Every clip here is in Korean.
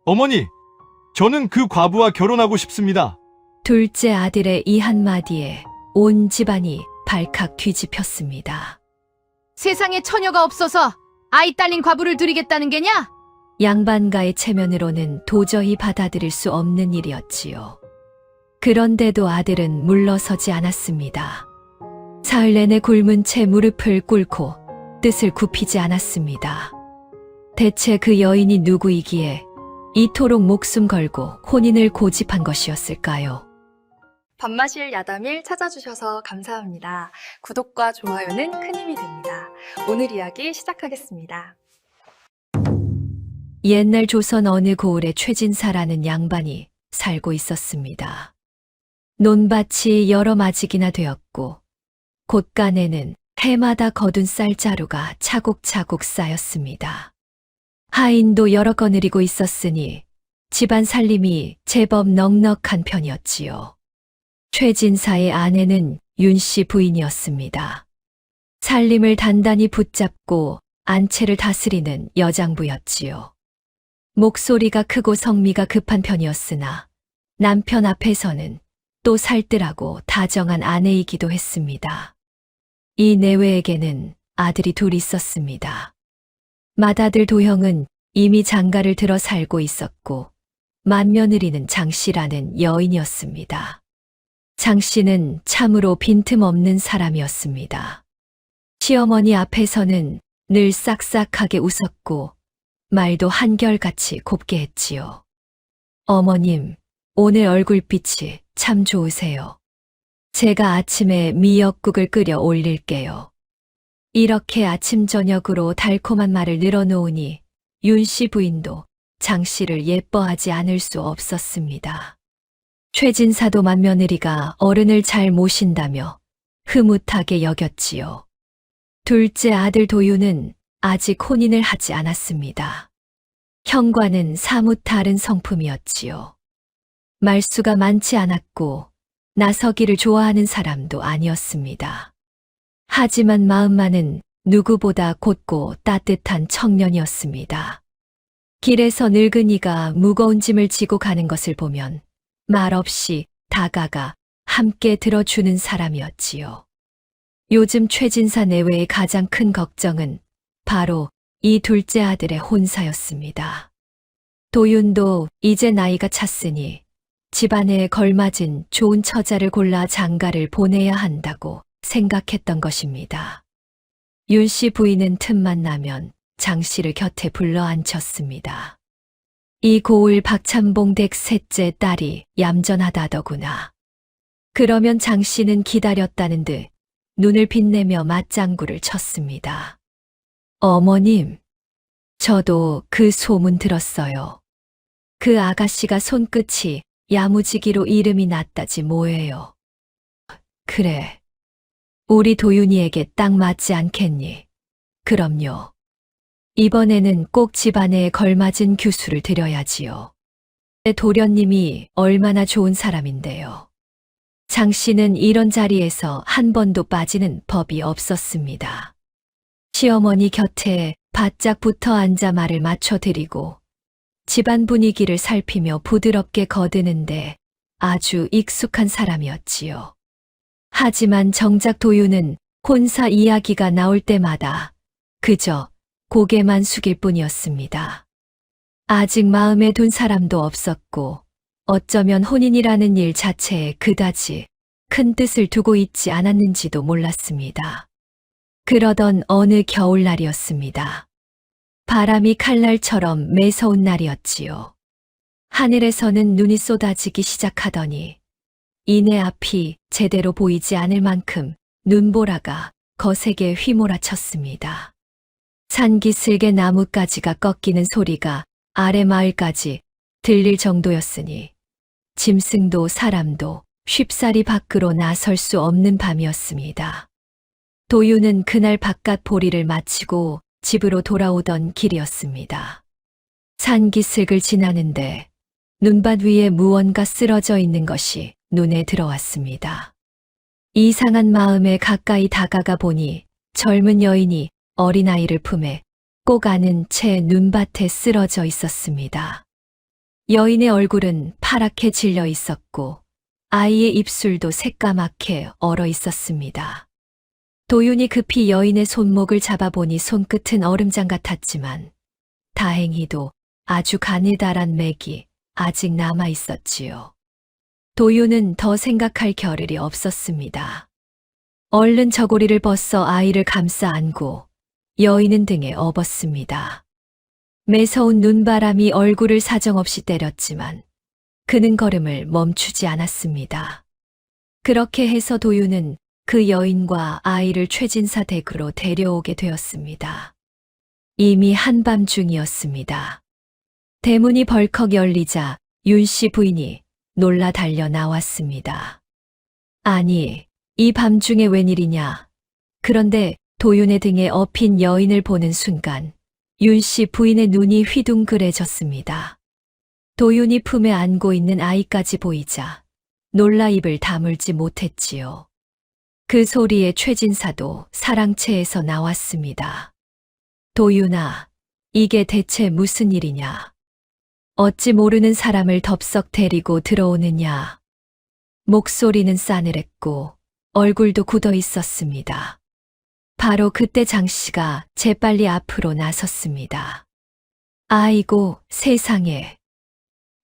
어머니, 저는 그 과부와 결혼하고 싶습니다. 둘째 아들의 이 한마디에 온 집안이 발칵 뒤집혔습니다. 세상에 처녀가 없어서 아이 딸린 과부를 들이겠다는 게냐? 양반가의 체면으로는 도저히 받아들일 수 없는 일이었지요. 그런데도 아들은 물러서지 않았습니다. 사흘 내내 굶은 채 무릎을 꿇고 뜻을 굽히지 않았습니다. 대체 그 여인이 누구이기에 이토록 목숨 걸고 혼인을 고집한 것이었을까요? 밥마실 야담일 찾아주셔서 감사합니다. 구독과 좋아요는 큰 힘이 됩니다. 오늘 이야기 시작하겠습니다. 옛날 조선 어느 고을에 최진사라는 양반이 살고 있었습니다. 논밭이 여러 마지기나 되었고 곳간에는 해마다 거둔 쌀자루가 차곡차곡 쌓였습니다. 하인도 여러 거느리고 있었으니 집안 살림이 제법 넉넉한 편이었지요. 최진사의 아내는 윤씨 부인이었습니다. 살림을 단단히 붙잡고 안채를 다스리는 여장부였지요. 목소리가 크고 성미가 급한 편이었으나 남편 앞에서는 또 살뜰하고 다정한 아내이기도 했습니다. 이 내외에게는 아들이 둘 있었습니다. 맏아들 도형은 이미 장가를 들어 살고 있었고 맏며느리는 장씨라는 여인이었습니다. 장씨는 참으로 빈틈없는 사람이었습니다. 시어머니 앞에서는 늘 싹싹하게 웃었고 말도 한결같이 곱게 했지요. 어머님, 오늘 얼굴빛이 참 좋으세요. 제가 아침에 미역국을 끓여 올릴게요. 이렇게 아침 저녁으로 달콤한 말을 늘어놓으니 윤씨 부인도 장씨를 예뻐하지 않을 수 없었습니다. 최진사도 맏며느리가 어른을 잘 모신다며 흐뭇하게 여겼지요. 둘째 아들 도유는 아직 혼인을 하지 않았습니다. 형과는 사뭇 다른 성품이었지요. 말수가 많지 않았고 나서기를 좋아하는 사람도 아니었습니다. 하지만 마음만은 누구보다 곧고 따뜻한 청년이었습니다. 길에서 늙은이가 무거운 짐을 지고 가는 것을 보면 말없이 다가가 함께 들어주는 사람이었지요. 요즘 최진사 내외의 가장 큰 걱정은 바로 이 둘째 아들의 혼사였습니다. 도윤도 이제 나이가 찼으니 집안에 걸맞은 좋은 처자를 골라 장가를 보내야 한다고 생각했던 것입니다. 윤씨 부인은 틈만 나면 장씨를 곁에 불러 앉혔습니다. 이 고을 박찬봉 댁 셋째 딸이 얌전하다더구나. 그러면 장씨는 기다렸다는 듯 눈을 빛내며 맞장구를 쳤습니다. 어머님, 저도 그 소문 들었어요. 그 아가씨가 손끝이 야무지기로 이름이 났다지 뭐예요. 그래, 우리 도윤이에게 딱 맞지 않겠니? 그럼요. 이번에는 꼭 집안에 걸맞은 규수를 드려야지요. 도련님이 얼마나 좋은 사람인데요. 장씨는 이런 자리에서 한 번도 빠지는 법이 없었습니다. 시어머니 곁에 바짝 붙어 앉아 말을 맞춰드리고 집안 분위기를 살피며 부드럽게 거드는데 아주 익숙한 사람이었지요. 하지만 정작 도유는 혼사 이야기가 나올 때마다 그저 고개만 숙일 뿐이었습니다. 아직 마음에 둔 사람도 없었고 어쩌면 혼인이라는 일 자체에 그다지 큰 뜻을 두고 있지 않았는지도 몰랐습니다. 그러던 어느 겨울날이었습니다. 바람이 칼날처럼 매서운 날이었지요. 하늘에서는 눈이 쏟아지기 시작하더니 이내 앞이 제대로 보이지 않을 만큼 눈보라가 거세게 휘몰아쳤습니다. 산기슭의 나뭇가지가 꺾이는 소리가 아래 마을까지 들릴 정도였으니 짐승도 사람도 쉽사리 밖으로 나설 수 없는 밤이었습니다. 도유는 그날 바깥 보리를 마치고 집으로 돌아오던 길이었습니다. 산기슭을 지나는데 눈밭 위에 무언가 쓰러져 있는 것이 눈에 들어왔습니다. 이상한 마음에 가까이 다가가 보니 젊은 여인이 어린아이를 품에 꼭 안은 채 눈밭에 쓰러져 있었습니다. 여인의 얼굴은 파랗게 질려 있었고 아이의 입술도 새까맣게 얼어 있었습니다. 도윤이 급히 여인의 손목을 잡아보니 손끝은 얼음장 같았지만 다행히도 아주 가느다란 맥이 아직 남아 있었지요. 도윤은 더 생각할 겨를이 없었습니다. 얼른 저고리를 벗어 아이를 감싸 안고 여인은 등에 업었습니다. 매서운 눈바람이 얼굴을 사정없이 때렸지만 그는 걸음을 멈추지 않았습니다. 그렇게 해서 도윤은 그 여인과 아이를 최진사 댁으로 데려오게 되었습니다. 이미 한밤중이었습니다. 대문이 벌컥 열리자 윤씨 부인이 놀라 달려 나왔습니다. 아니, 이 밤중에 웬일이냐. 그런데 도윤의 등에 업힌 여인을 보는 순간 윤씨 부인의 눈이 휘둥그레졌습니다. 도윤이 품에 안고 있는 아이까지 보이자 놀라 입을 다물지 못했지요. 그 소리에 최진사도 사랑채에서 나왔습니다. 도윤아, 이게 대체 무슨 일이냐? 어찌 모르는 사람을 덥석 데리고 들어오느냐? 목소리는 싸늘했고 얼굴도 굳어 있었습니다. 바로 그때 장씨가 재빨리 앞으로 나섰습니다. 아이고, 세상에.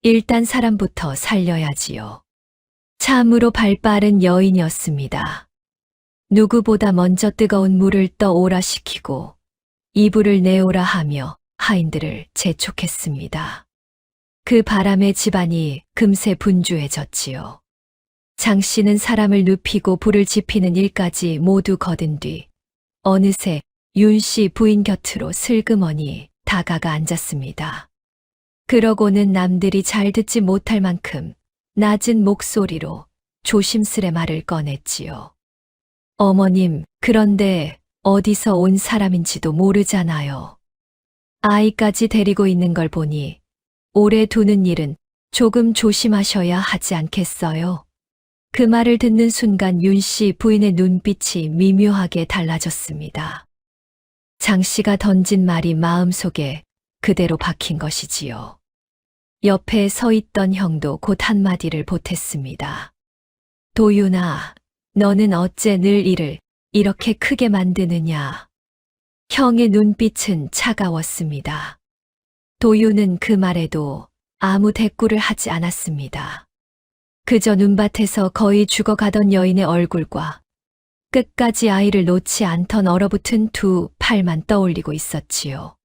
일단 사람부터 살려야지요. 참으로 발빠른 여인이었습니다. 누구보다 먼저 뜨거운 물을 떠오라 시키고 이불을 내오라 하며 하인들을 재촉했습니다. 그 바람에 집안이 금세 분주해졌지요. 장씨는 사람을 눕히고 불을 지피는 일까지 모두 거둔 뒤 어느새 윤씨 부인 곁으로 슬그머니 다가가 앉았습니다. 그러고는 남들이 잘 듣지 못할 만큼 낮은 목소리로 조심스레 말을 꺼냈지요. 어머님, 그런데 어디서 온 사람인지도 모르잖아요. 아이까지 데리고 있는 걸 보니 오래 두는 일은 조금 조심하셔야 하지 않겠어요? 그 말을 듣는 순간 윤씨 부인의 눈빛이 미묘하게 달라졌습니다. 장씨가 던진 말이 마음속에 그대로 박힌 것이지요. 옆에 서 있던 형도 곧 한마디를 보탰습니다. 도윤아, 너는 어째 늘 일을 이렇게 크게 만드느냐? 형의 눈빛은 차가웠습니다. 도윤은 그 말에도 아무 대꾸를 하지 않았습니다. 그저 눈밭에서 거의 죽어가던 여인의 얼굴과 끝까지 아이를 놓지 않던 얼어붙은 두 팔만 떠올리고 있었지요.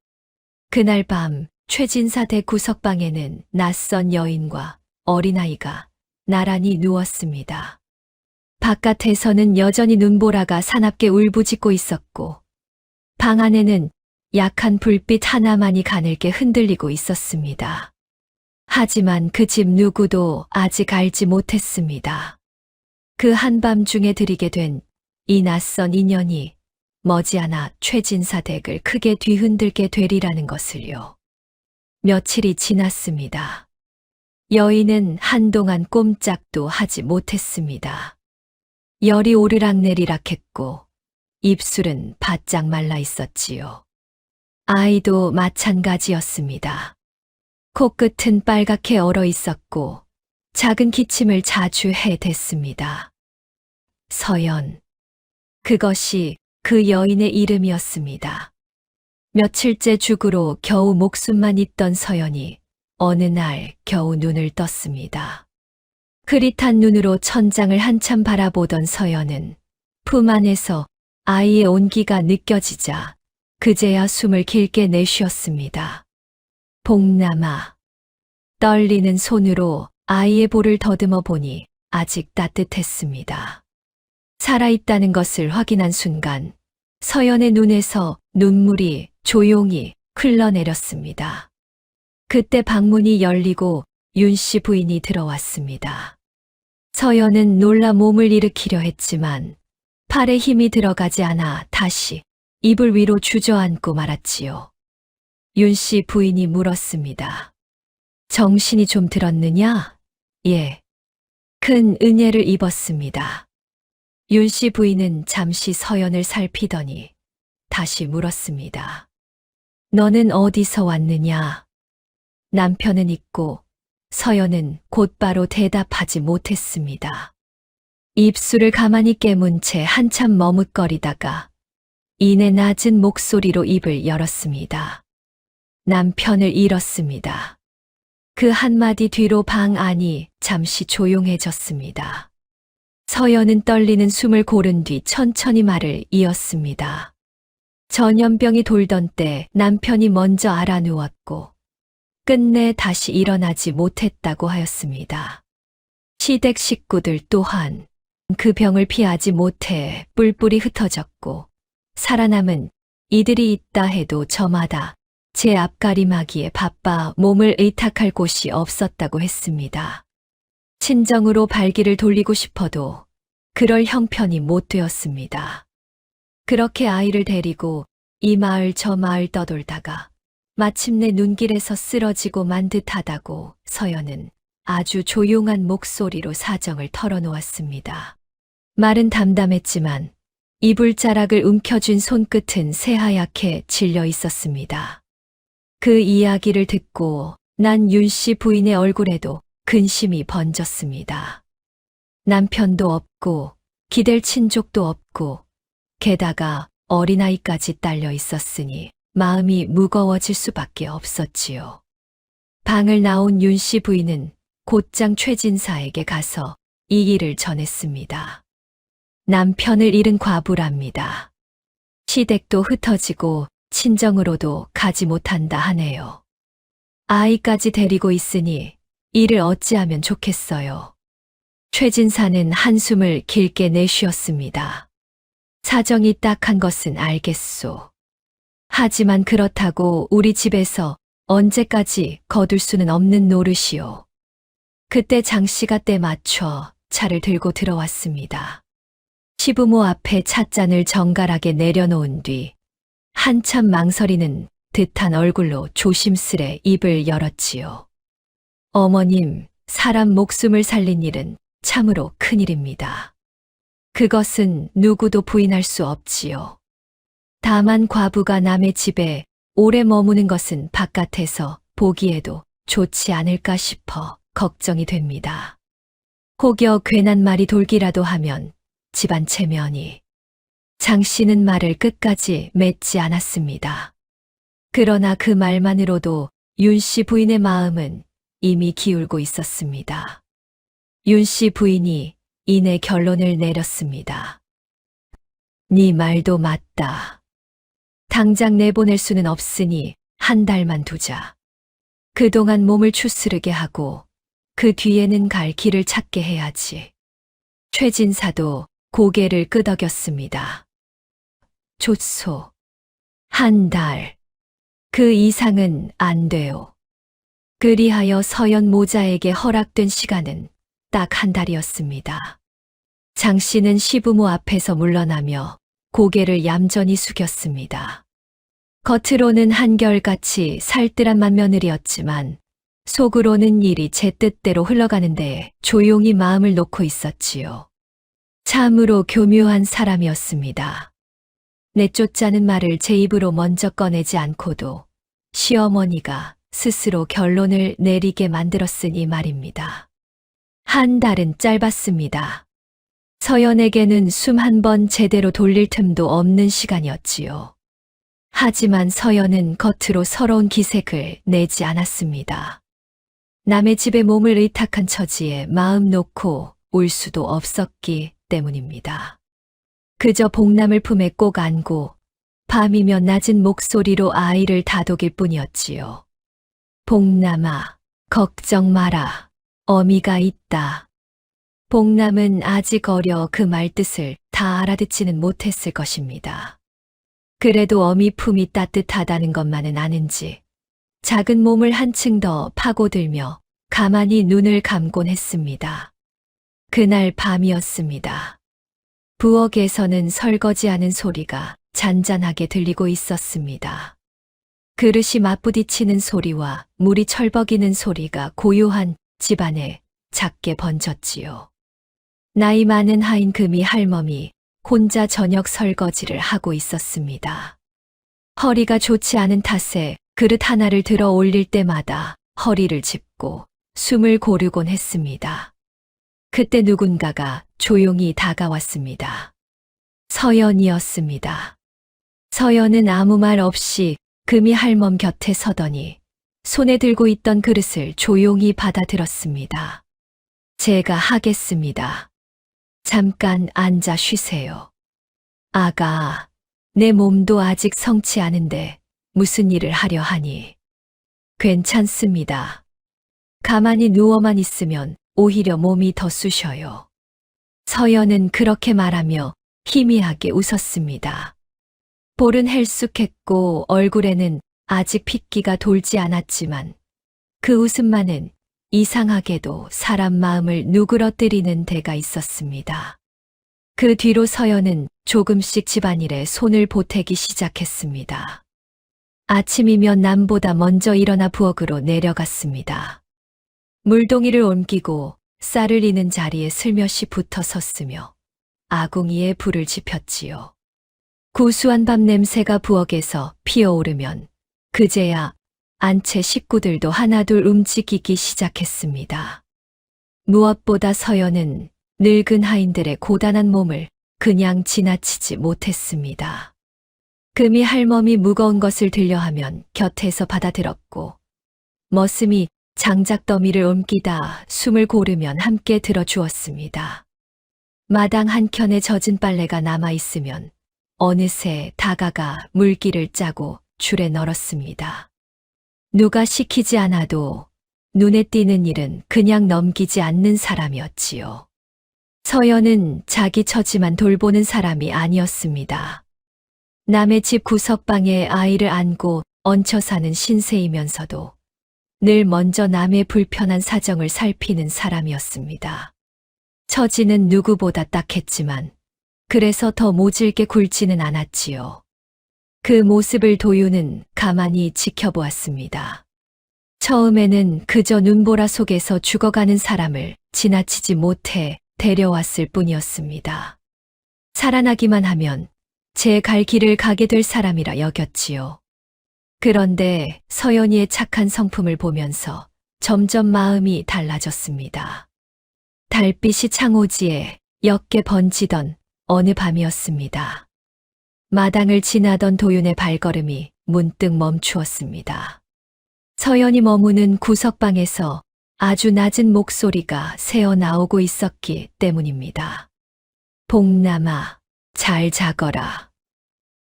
그날 밤 최진사 댁 구석방에는 낯선 여인과 어린아이가 나란히 누웠습니다. 바깥에서는 여전히 눈보라가 사납게 울부짖고 있었고 방 안에는 약한 불빛 하나만이 가늘게 흔들리고 있었습니다. 하지만 그 집 누구도 아직 알지 못했습니다. 그 한밤중에 들이게 된 이 낯선 인연이 머지않아 최진사 댁을 크게 뒤흔들게 되리라는 것을요. 며칠이 지났습니다. 여인은 한동안 꼼짝도 하지 못했습니다. 열이 오르락내리락 했고 입술은 바짝 말라 있었지요. 아이도 마찬가지였습니다. 코끝은 빨갛게 얼어 있었고 작은 기침을 자주 해댔습니다. 서연. 그것이 그 여인의 이름이었습니다. 며칠째 죽으로 겨우 목숨만 있던 서연이 어느 날 겨우 눈을 떴습니다. 흐릿한 눈으로 천장을 한참 바라보던 서연은 품 안에서 아이의 온기가 느껴지자 그제야 숨을 길게 내쉬었습니다. 복남아. 떨리는 손으로 아이의 볼을 더듬어 보니 아직 따뜻했습니다. 살아있다는 것을 확인한 순간 서연의 눈에서 눈물이 조용히 흘러내렸습니다. 그때 방문이 열리고 윤씨 부인이 들어왔습니다. 서연은 놀라 몸을 일으키려 했지만 팔에 힘이 들어가지 않아 다시 이불 위로 주저앉고 말았지요. 윤씨 부인이 물었습니다. 정신이 좀 들었느냐? 예. 큰 은혜를 입었습니다. 윤씨 부인은 잠시 서연을 살피더니 다시 물었습니다. 너는 어디서 왔느냐? 남편은 있고 서연은 곧바로 대답하지 못했습니다. 입술을 가만히 깨문 채 한참 머뭇거리다가 이내 낮은 목소리로 입을 열었습니다. 남편을 잃었습니다. 그 한마디 뒤로 방 안이 잠시 조용해졌습니다. 서연은 떨리는 숨을 고른 뒤 천천히 말을 이었습니다. 전염병이 돌던 때 남편이 먼저 알아누웠고 끝내 다시 일어나지 못했다고 하였습니다. 시댁 식구들 또한 그 병을 피하지 못해 뿔뿔이 흩어졌고 살아남은 이들이 있다 해도 저마다 제 앞가림하기에 바빠 몸을 의탁할 곳이 없었다고 했습니다. 친정으로 발길을 돌리고 싶어도 그럴 형편이 못 되었습니다. 그렇게 아이를 데리고 이 마을 저 마을 떠돌다가 마침내 눈길에서 쓰러지고 만 듯하다고 서연은 아주 조용한 목소리로 사정을 털어놓았습니다. 말은 담담했지만 이불자락을 움켜쥔 손끝은 새하얗게 질려 있었습니다. 그 이야기를 듣고 난 윤 씨 부인의 얼굴에도 근심이 번졌습니다. 남편도 없고 기댈 친족도 없고 게다가 어린아이까지 딸려 있었으니 마음이 무거워질 수밖에 없었지요. 방을 나온 윤 씨 부인은 곧장 최진사에게 가서 이 일을 전했습니다. 남편을 잃은 과부랍니다. 시댁도 흩어지고 친정으로도 가지 못한다 하네요. 아이까지 데리고 있으니 일을 어찌하면 좋겠어요. 최진사는 한숨을 길게 내쉬었습니다. 사정이 딱한 것은 알겠소. 하지만 그렇다고 우리 집에서 언제까지 거둘 수는 없는 노릇이오. 그때 장 씨가 때 맞춰 차를 들고 들어왔습니다. 시부모 앞에 찻잔을 정갈하게 내려놓은 뒤 한참 망설이는 듯한 얼굴로 조심스레 입을 열었지요. 어머님, 사람 목숨을 살린 일은 참으로 큰일입니다. 그것은 누구도 부인할 수 없지요. 다만 과부가 남의 집에 오래 머무는 것은 바깥에서 보기에도 좋지 않을까 싶어 걱정이 됩니다. 혹여 괜한 말이 돌기라도 하면 집안 체면이. 장 씨는 말을 끝까지 맺지 않았습니다. 그러나 그 말만으로도 윤 씨 부인의 마음은 이미 기울고 있었습니다. 윤 씨 부인이 이내 결론을 내렸습니다. 네 말도 맞다. 당장 내보낼 수는 없으니 한 달만 두자. 그동안 몸을 추스르게 하고 그 뒤에는 갈 길을 찾게 해야지. 최진사도 고개를 끄덕였습니다. 좋소. 한 달. 그 이상은 안 돼요. 그리하여 서연 모자에게 허락된 시간은 딱 한 달이었습니다. 장 씨는 시부모 앞에서 물러나며 고개를 얌전히 숙였습니다. 겉으로는 한결같이 살뜰한 맏며느리였지만 속으로는 일이 제 뜻대로 흘러가는 데에 조용히 마음을 놓고 있었지요. 참으로 교묘한 사람이었습니다. 내쫓자는 말을 제 입으로 먼저 꺼내지 않고도 시어머니가 스스로 결론을 내리게 만들었으니 말입니다. 한 달은 짧았습니다. 서연에게는 숨 한 번 제대로 돌릴 틈도 없는 시간이었지요. 하지만 서연은 겉으로 서러운 기색을 내지 않았습니다. 남의 집에 몸을 의탁한 처지에 마음 놓고 올 수도 없었기 때문입니다. 그저 복남을 품에 꼭 안고 밤이면 낮은 목소리로 아이를 다독일 뿐이었지요. 복남아, 걱정 마라. 어미가 있다. 복남은 아직 어려 그 말뜻을 다 알아듣지는 못했을 것입니다. 그래도 어미 품이 따뜻하다는 것만은 아는지 작은 몸을 한층 더 파고들며 가만히 눈을 감곤 했습니다. 그날 밤이었습니다. 부엌에서는 설거지하는 소리가 잔잔하게 들리고 있었습니다. 그릇이 맞부딪히는 소리와 물이 철벅이는 소리가 고요한 집안에 작게 번졌지요. 나이 많은 하인 금이 할멈이 혼자 저녁 설거지를 하고 있었습니다. 허리가 좋지 않은 탓에 그릇 하나를 들어 올릴 때마다 허리를 짚고 숨을 고르곤 했습니다. 그때 누군가가 조용히 다가왔습니다. 서연이었습니다. 서연은 아무 말 없이 금이 할멈 곁에 서더니 손에 들고 있던 그릇을 조용히 받아들었습니다. 제가 하겠습니다. 잠깐 앉아 쉬세요. 아가, 내 몸도 아직 성치 않은데 무슨 일을 하려 하니? 괜찮습니다. 가만히 누워만 있으면 오히려 몸이 더 쑤셔요. 서연은 그렇게 말하며 희미하게 웃었습니다. 볼은 헬쑥했고 얼굴에는 아직 핏기가 돌지 않았지만 그 웃음만은 이상하게도 사람 마음을 누그러뜨리는 데가 있었습니다. 그 뒤로 서연은 조금씩 집안일에 손을 보태기 시작했습니다. 아침이면 남보다 먼저 일어나 부엌으로 내려갔습니다. 물동이를 옮기고 쌀을 이는 자리에 슬며시 붙어 섰으며 아궁이에 불을 지폈지요. 구수한 밥 냄새가 부엌에서 피어오르면 그제야 안채 식구들도 하나둘 움직이기 시작했습니다. 무엇보다 서연은 늙은 하인들의 고단한 몸을 그냥 지나치지 못했습니다. 금이 할멈이 무거운 것을 들려하면 곁에서 받아들었고 머슴이 장작 더미를 옮기다 숨을 고르면 함께 들어주었습니다. 마당 한켠에 젖은 빨래가 남아있으면 어느새 다가가 물기를 짜고 줄에 널었습니다. 누가 시키지 않아도 눈에 띄는 일은 그냥 넘기지 않는 사람이었지요. 서연은 자기 처지만 돌보는 사람이 아니었습니다. 남의 집 구석방에 아이를 안고 얹혀 사는 신세이면서도 늘 먼저 남의 불편한 사정을 살피는 사람이었습니다. 처지는 누구보다 딱했지만 그래서 더 모질게 굴지는 않았지요. 그 모습을 도유는 가만히 지켜보았습니다. 처음에는 그저 눈보라 속에서 죽어가는 사람을 지나치지 못해 데려왔을 뿐이었습니다. 살아나기만 하면 제 갈 길을 가게 될 사람이라 여겼지요. 그런데 서연이의 착한 성품을 보면서 점점 마음이 달라졌습니다. 달빛이 창호지에 옅게 번지던 어느 밤이었습니다. 마당을 지나던 도윤의 발걸음이 문득 멈추었습니다. 서연이 머무는 구석방에서 아주 낮은 목소리가 새어나오고 있었기 때문입니다. 복남아, 잘 자거라.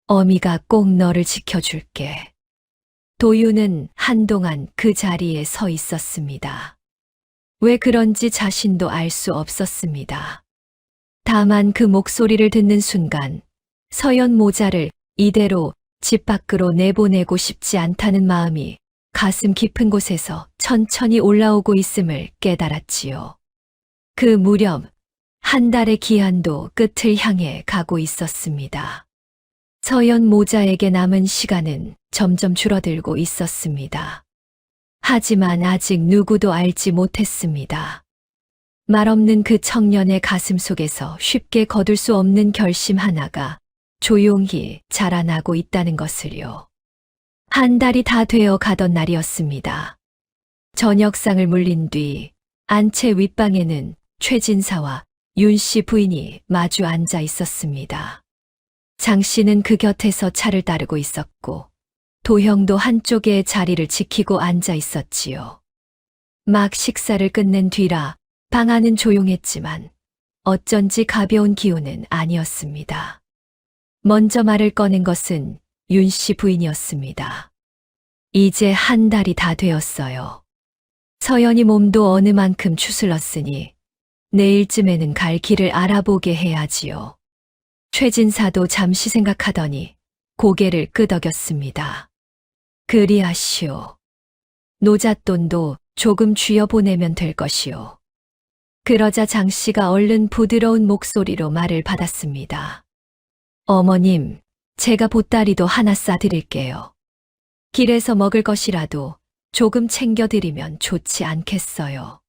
어미가 꼭 너를 지켜줄게. 도윤은 한동안 그 자리에 서 있었습니다. 왜 그런지 자신도 알 수 없었습니다. 다만 그 목소리를 듣는 순간 서연 모자를 이대로 집 밖으로 내보내고 싶지 않다는 마음이 가슴 깊은 곳에서 천천히 올라오고 있음을 깨달았지요. 그 무렵 한 달의 기한도 끝을 향해 가고 있었습니다. 서연 모자에게 남은 시간은 점점 줄어들고 있었습니다. 하지만 아직 누구도 알지 못했습니다. 말없는 그 청년의 가슴 속에서 쉽게 거둘 수 없는 결심 하나가 조용히 자라나고 있다는 것을요. 한 달이 다 되어 가던 날이었습니다. 저녁상을 물린 뒤 안채 윗방에는 최진사와 윤 씨 부인이 마주 앉아 있었습니다. 장 씨는 그 곁에서 차를 따르고 있었고 도형도 한쪽에 자리를 지키고 앉아 있었지요. 막 식사를 끝낸 뒤라 방 안은 조용했지만 어쩐지 가벼운 기운은 아니었습니다. 먼저 말을 꺼낸 것은 윤 씨 부인이었습니다. 이제 한 달이 다 되었어요. 서연이 몸도 어느 만큼 추슬렀으니 내일쯤에는 갈 길을 알아보게 해야지요. 최진사도 잠시 생각하더니 고개를 끄덕였습니다. 그리하시오. 노잣돈도 조금 쥐어보내면 될 것이오. 그러자 장 씨가 얼른 부드러운 목소리로 말을 받았습니다. 어머님, 제가 보따리도 하나 싸드릴게요. 길에서 먹을 것이라도 조금 챙겨드리면 좋지 않겠어요.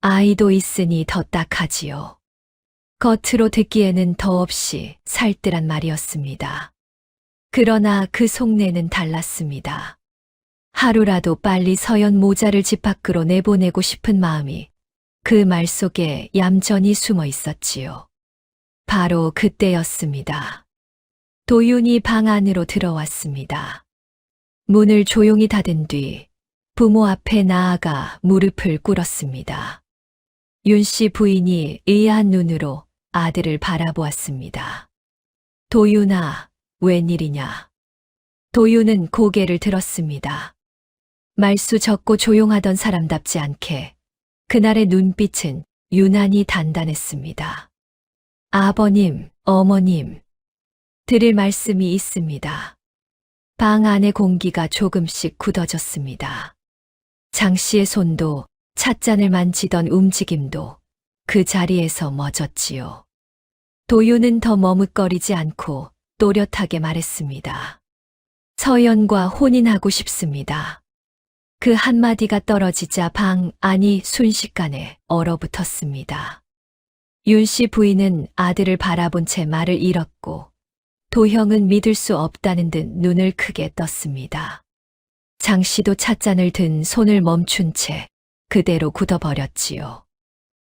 아이도 있으니 더 딱하지요. 겉으로 듣기에는 더없이 살뜰한 말이었습니다. 그러나 그 속내는 달랐습니다. 하루라도 빨리 서연 모자를 집 밖으로 내보내고 싶은 마음이 그 말 속에 얌전히 숨어 있었지요. 바로 그때였습니다. 도윤이 방 안으로 들어왔습니다. 문을 조용히 닫은 뒤 부모 앞에 나아가 무릎을 꿇었습니다. 윤 씨 부인이 의아한 눈으로 아들을 바라보았습니다. 도윤아, 웬일이냐? 도윤은 고개를 들었습니다. 말수 적고 조용하던 사람답지 않게 그날의 눈빛은 유난히 단단했습니다. 아버님, 어머님, 드릴 말씀이 있습니다. 방 안의 공기가 조금씩 굳어졌습니다. 장 씨의 손도 찻잔을 만지던 움직임도 그 자리에서 멎었지요. 도윤은 더 머뭇거리지 않고 또렷하게 말했습니다. 서연과 혼인하고 싶습니다. 그 한마디가 떨어지자 방 안이 순식간에 얼어붙었습니다. 윤 씨 부인은 아들을 바라본 채 말을 잃었고 도형은 믿을 수 없다는 듯 눈을 크게 떴습니다. 장 씨도 찻잔을 든 손을 멈춘 채 그대로 굳어버렸지요.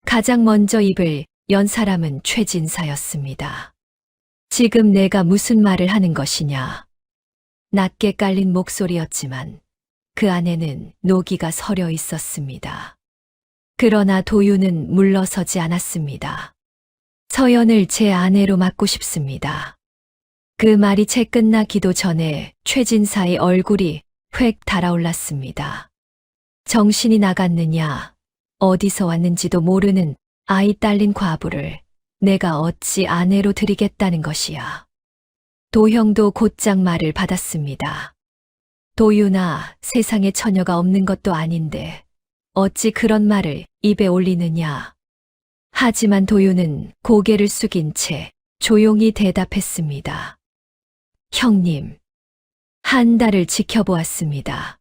가장 먼저 입을 연 사람은 최진사였습니다. 지금 내가 무슨 말을 하는 것이냐? 낮게 깔린 목소리였지만 그 안에는 노기가 서려 있었습니다. 그러나 도윤은 물러서지 않았습니다. 서연을 제 아내로 맡고 싶습니다. 그 말이 채 끝나기도 전에 최진사의 얼굴이 획 달아올랐습니다. 정신이 나갔느냐, 어디서 왔는지도 모르는 아이 딸린 과부를 내가 어찌 아내로 드리겠다는 것이야. 도형도 곧장 말을 받았습니다. 도윤아, 세상에 처녀가 없는 것도 아닌데 어찌 그런 말을 입에 올리느냐. 하지만 도윤은 고개를 숙인 채 조용히 대답했습니다. 형님, 한 달을 지켜보았습니다.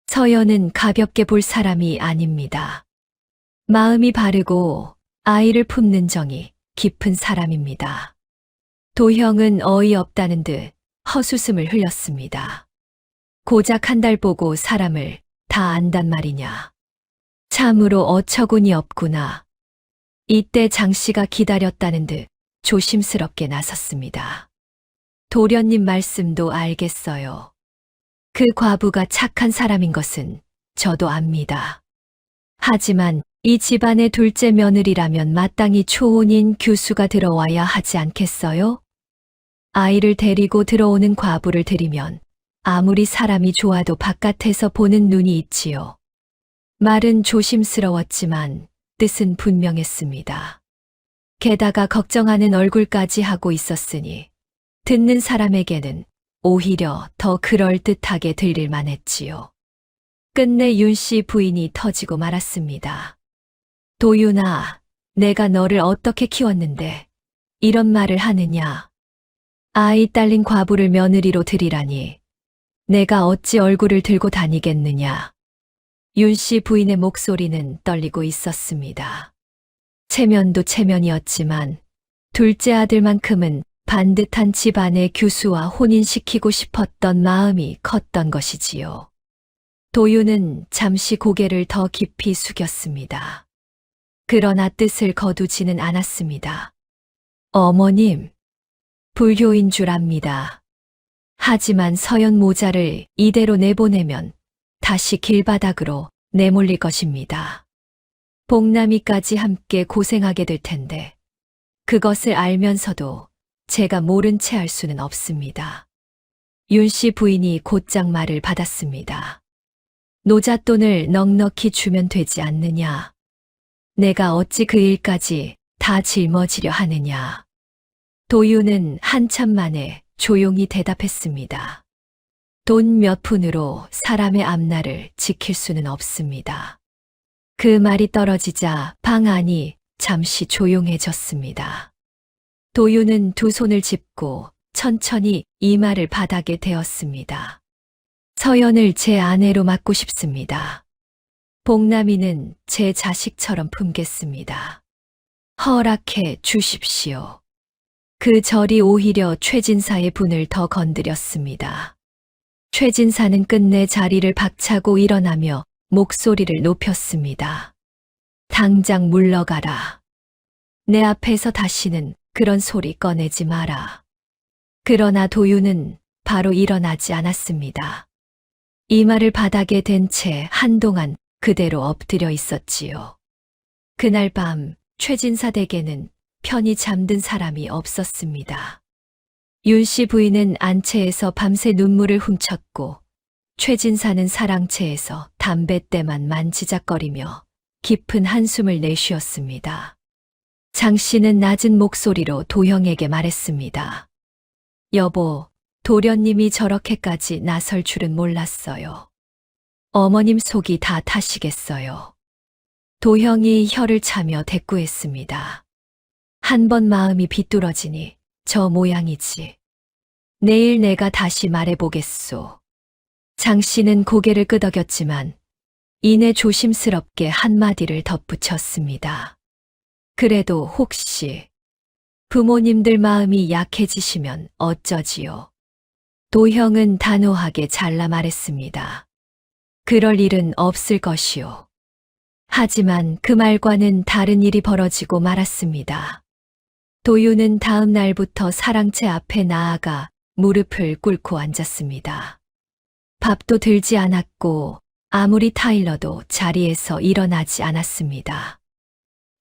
서연은 가볍게 볼 사람이 아닙니다. 마음이 바르고 아이를 품는 정이 깊은 사람입니다. 도형은 어이없다는 듯 헛웃음을 흘렸습니다. 고작 한 달 보고 사람을 다 안단 말이냐. 참으로 어처구니 없구나. 이때 장 씨가 기다렸다는 듯 조심스럽게 나섰습니다. 도련님 말씀도 알겠어요. 그 과부가 착한 사람인 것은 저도 압니다. 하지만 이 집안의 둘째 며느리라면 마땅히 초혼인 규수가 들어와야 하지 않겠어요? 아이를 데리고 들어오는 과부를 들이면 아무리 사람이 좋아도 바깥에서 보는 눈이 있지요. 말은 조심스러웠지만 뜻은 분명했습니다. 게다가 걱정하는 얼굴까지 하고 있었으니 듣는 사람에게는 오히려 더 그럴듯하게 들릴 만했지요. 끝내 윤 씨 부인이 터지고 말았습니다. 도윤아, 내가 너를 어떻게 키웠는데 이런 말을 하느냐. 아이 딸린 과부를 며느리로 들이라니 내가 어찌 얼굴을 들고 다니겠느냐. 윤 씨 부인의 목소리는 떨리고 있었습니다. 체면도 체면이었지만 둘째 아들만큼은 반듯한 집안의 규수와 혼인시키고 싶었던 마음이 컸던 것이지요. 도윤은 잠시 고개를 더 깊이 숙였습니다. 그러나 뜻을 거두지는 않았습니다. 어머님, 불효인 줄 압니다. 하지만 서연 모자를 이대로 내보내면 다시 길바닥으로 내몰릴 것입니다. 복남이까지 함께 고생하게 될 텐데 그것을 알면서도 제가 모른 채 할 수는 없습니다. 윤 씨 부인이 곧장 말을 받았습니다. 노잣돈을 넉넉히 주면 되지 않느냐. 내가 어찌 그 일까지 다 짊어지려 하느냐. 도윤은 한참 만에 조용히 대답했습니다. 돈 몇 푼으로 사람의 앞날을 지킬 수는 없습니다. 그 말이 떨어지자 방 안이 잠시 조용해졌습니다. 도윤은 두 손을 짚고 천천히 이마를 바닥에 대었습니다. 서연을 제 아내로 맡고 싶습니다. 복남이는 제 자식처럼 품겠습니다. 허락해 주십시오. 그 절이 오히려 최진사의 분을 더 건드렸습니다. 최진사는 끝내 자리를 박차고 일어나며 목소리를 높였습니다. 당장 물러가라. 내 앞에서 다시는 그런 소리 꺼내지 마라. 그러나 도윤은 바로 일어나지 않았습니다. 이마를 바닥에 댄 채 한동안 그대로 엎드려 있었지요. 그날 밤 최진사 댁에는 편히 잠든 사람이 없었습니다. 윤씨 부인은 안채에서 밤새 눈물을 훔쳤고 최진사는 사랑채에서 담뱃대만 만지작거리며 깊은 한숨을 내쉬었습니다. 장 씨는 낮은 목소리로 도형에게 말했습니다. 여보, 도련님이 저렇게까지 나설 줄은 몰랐어요. 어머님 속이 다 타시겠어요. 도형이 혀를 차며 대꾸했습니다. 한 번 마음이 비뚤어지니 저 모양이지. 내일 내가 다시 말해보겠소. 장 씨는 고개를 끄덕였지만 이내 조심스럽게 한마디를 덧붙였습니다. 그래도 혹시 부모님들 마음이 약해지시면 어쩌지요? 도형은 단호하게 잘라 말했습니다. 그럴 일은 없을 것이요. 하지만 그 말과는 다른 일이 벌어지고 말았습니다. 도윤은 다음 날부터 사랑채 앞에 나아가 무릎을 꿇고 앉았습니다. 밥도 들지 않았고 아무리 타일러도 자리에서 일어나지 않았습니다.